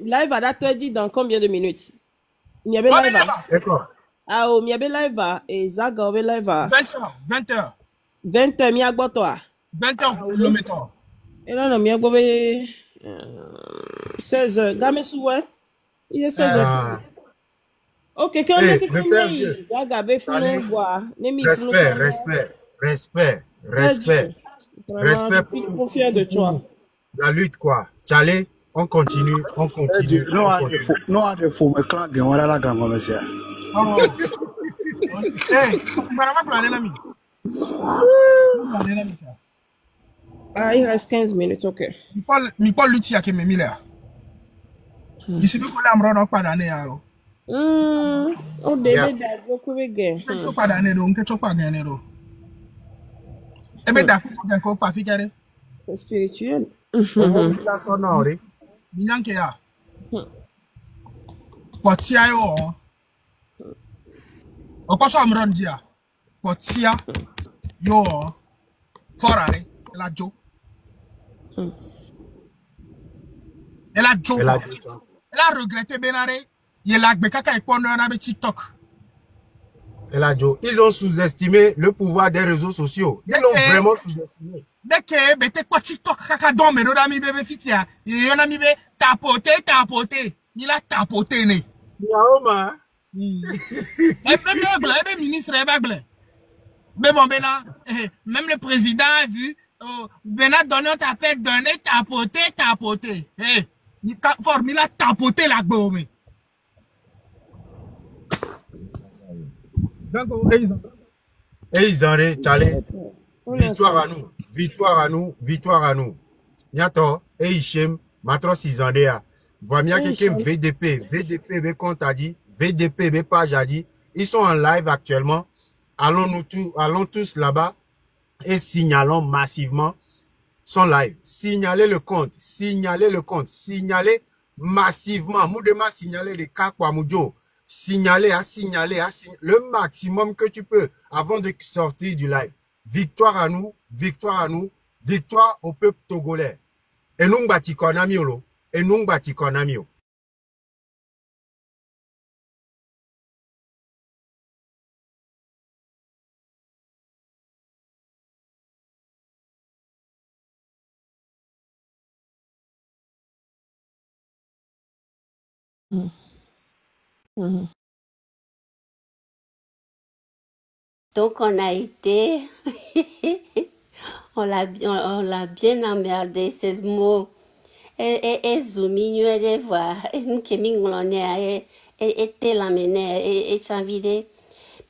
live à date dit dans combien de minutes? Il y avait live. D'accord. Ah, il y avait live et Zaga avait live. 20h. 20h, mi agbo toi. 20h, le mettons. Et là, non, mi agbo 16h. Game souwe. Il est 16h. Ah, Ok, quand on hey, est le père Dieu, Gagabé, allez, Founon, bois, Nemi, Founon, respect, respect, respect, respect, Vraiment, je respect suis trop fier de toi. pour la lutte, quoi. Tchale, on continue, on Eji, continue, no on ade fo, continue. no ade fo me clan gen wala la gan me sia. Oh. Hey, Marama Planena mi. Planena mi ça. Ah, il reste 15 minutes, ok. Mi Paul Lutia ke me mila. Ici be ko la mro no pada ne yaro. Oh, Yeah. David, beaucoup de gars. Ke cho pada ne do, nke cho pada ne do. Ebe da fi ko pa fi kere. C'est spirituel. On va vous la sonner, Mi nyanke ya. Potia yo. O pa so amron dia. Potia yo. Forare, la jo. Elle a jo. elle a Elle a regretté Benare. Il a bekaka ikono na be TikTok. Ils ont sous-estimé le pouvoir des réseaux sociaux. Ils l'ont vraiment sous-estimé. Dès que bete kwa TikTok kaka don me do da mi bebe fitia. Yo na mi be tapoter. Il a tapoté ne. Yaoma. Ebe ministre ebe gle. Mais bon Bena, même le président a vu Bena donné on t'appelle donner tapoter. Eh, il a tapoté la gome. Et ils en Tchale. Victoire à nous. Nyato, et Hichem, Matros Isandea. Voimia quelqu'un VDP be compte a dit, VDP be page a dit. Ils sont en live actuellement. Allons tous là-bas et signalons massivement son live. Signalez le compte massivement. Moudema signaler les cas quoi Moudjo. Signaler le maximum que tu peux avant de sortir du live. Victoire à nous, victoire au peuple togolais. Et nous bati konamiolo, Donc on a été, on l'a bien emmerdé, c'est le mot. Et zooming, et voir, et nous qui m'ingolone, et l'amener, et s'envider,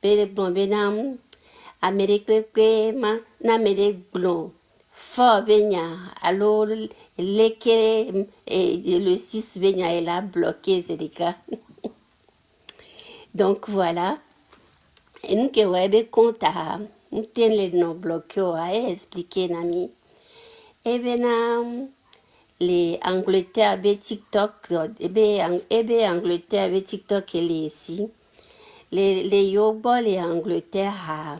et bon, benam, Amérique, n'Amérique blond. Fort benya, alors, l'équerre, et le 6 benya, il a bloqué, c'est le cas. Donc voilà. Et nous qui avons compte à nous les non bloqués à expliquer nami. Et bien les Angleterre avec TikTok, Angleterre avec TikTok et les ici. Les Yoruba les Angleterre,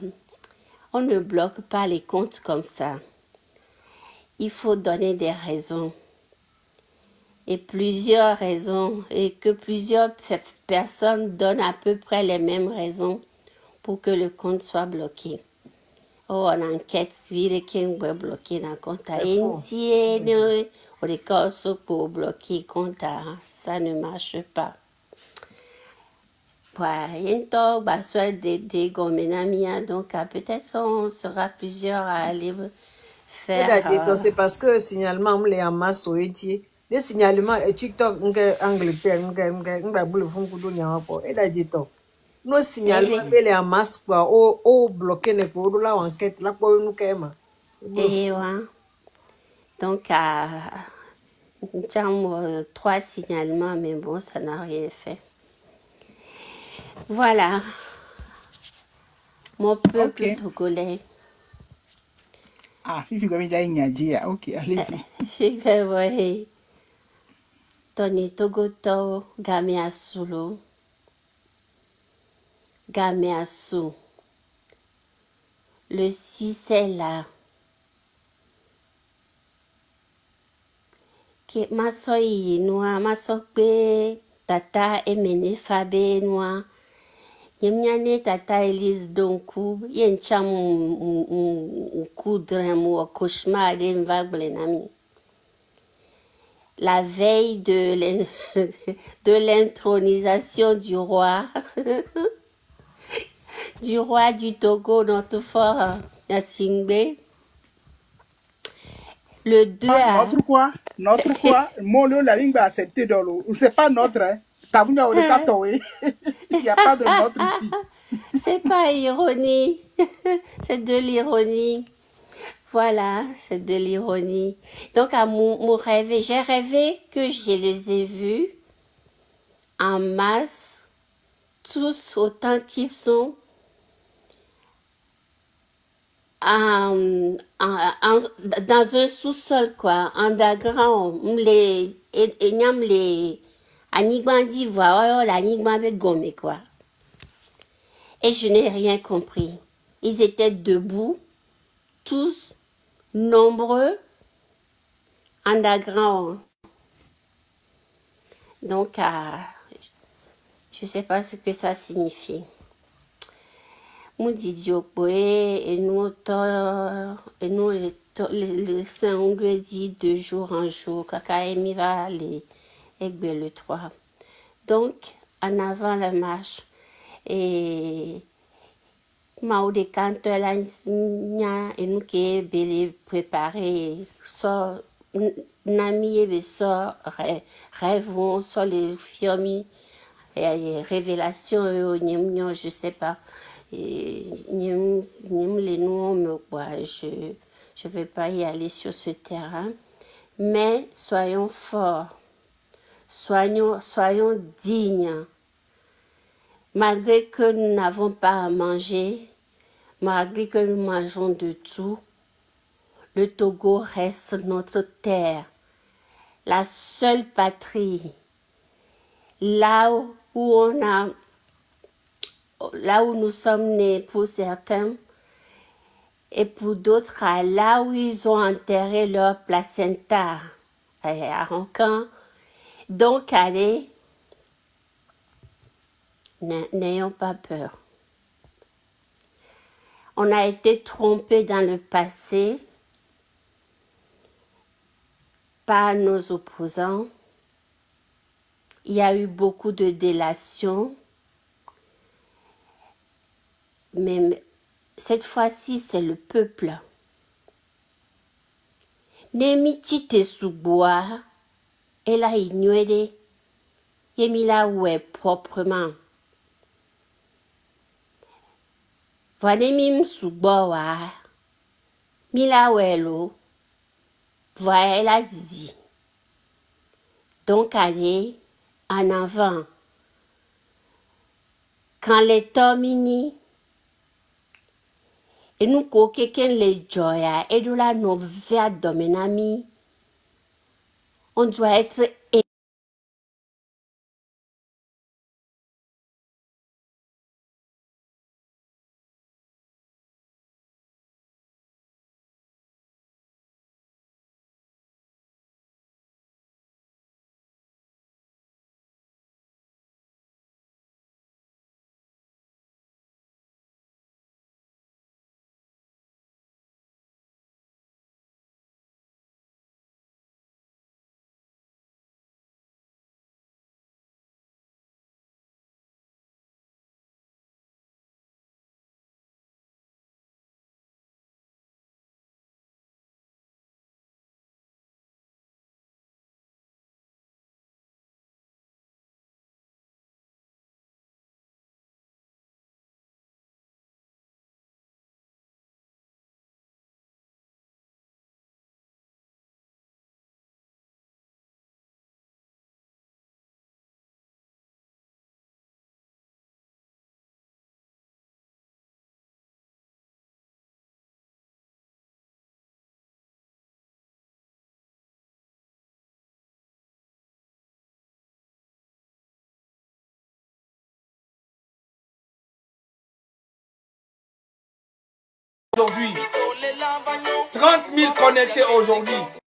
on ne bloque pas les comptes comme ça. Il faut donner des raisons. Et plusieurs raisons, et que plusieurs personnes donnent à peu près les mêmes raisons pour que le compte soit bloqué. Oh, on enquête, vire qui est bloqué dans le compte. Les cas pour bloquer le compte, ça ne marche pas. Donc, peut-être on sera plusieurs à aller faire. C'est parce que signalement, les Hamas ont été. Les signalements, TikTok, Angleterre, boule fond kudo nyapo. Et là, dit nos signalements, les Hamas, quoi, au bloqué, ne pour la enquête, là, pour nous, quand et ouais. Donc, nous avons 3 signalements, mais bon, ça n'a rien fait. Voilà. Mon peuple togolais. Ah, Fifi Gomija Inyajia. Ok, allez-y. Fifi, oui. Tony Togoto, Gamea Sulu. Gameasu. Le 6 est là. Que ma soeur noa, ma soeur tata emene fabe noa. Yemnyane tata Elise Donku, yencham coudre mu cauchemar de m'vagle nami. la veille de l'intronisation du roi, du roi du Togo, notre fort Yassingbe. Le 2 à... Notre quoi? Mon la ligne va accepter dans l'eau. C'est pas notre, hein. Il n'y a pas de notre ici. C'est pas ironie. C'est de l'ironie. Voilà, c'est de l'ironie. Donc, à mon rêve, j'ai rêvé que je les ai vus en masse, tous autant qu'ils sont, dans un sous-sol, quoi, underground. Les Anigban d'Ivoire, l'Anigban avec Gomé, quoi. Et je n'ai rien compris. Ils étaient debout, tous nombreux, underground. Donc, je ne sais pas ce que ça signifie. Moudidiokwe, et nous, les Saint-Ongue dit de jour en jour, Kakaemi va aller le 3. Donc, en avant la marche, et Maoude Kanto la nya et nous qui est préparé, so nami et so rêvons sur les fiomi et révélations je sais pas. Les noms, je vais pas y aller sur ce terrain, mais soyons forts, soyons dignes. Malgré que nous n'avons pas à manger, malgré que nous mangeons de tout, le Togo reste notre terre, la seule patrie, là où nous sommes nés pour certains, et pour d'autres, là où ils ont enterré leur placenta, à Roncan. Donc, allez, n'ayons pas peur. On a été trompés dans le passé par nos opposants. Il y a eu beaucoup de délations. Mais cette fois-ci, c'est le peuple. Nemi te suboa, et la ignoré, yemila ouais proprement. Vanemi suboa, mila welo, voilà dit. Donc allez en avant. Quand les tomini, et nous quelqu'un les joya et de la nouvelle dominami, on doit être aujourd'hui. 30 000 connectés aujourd'hui.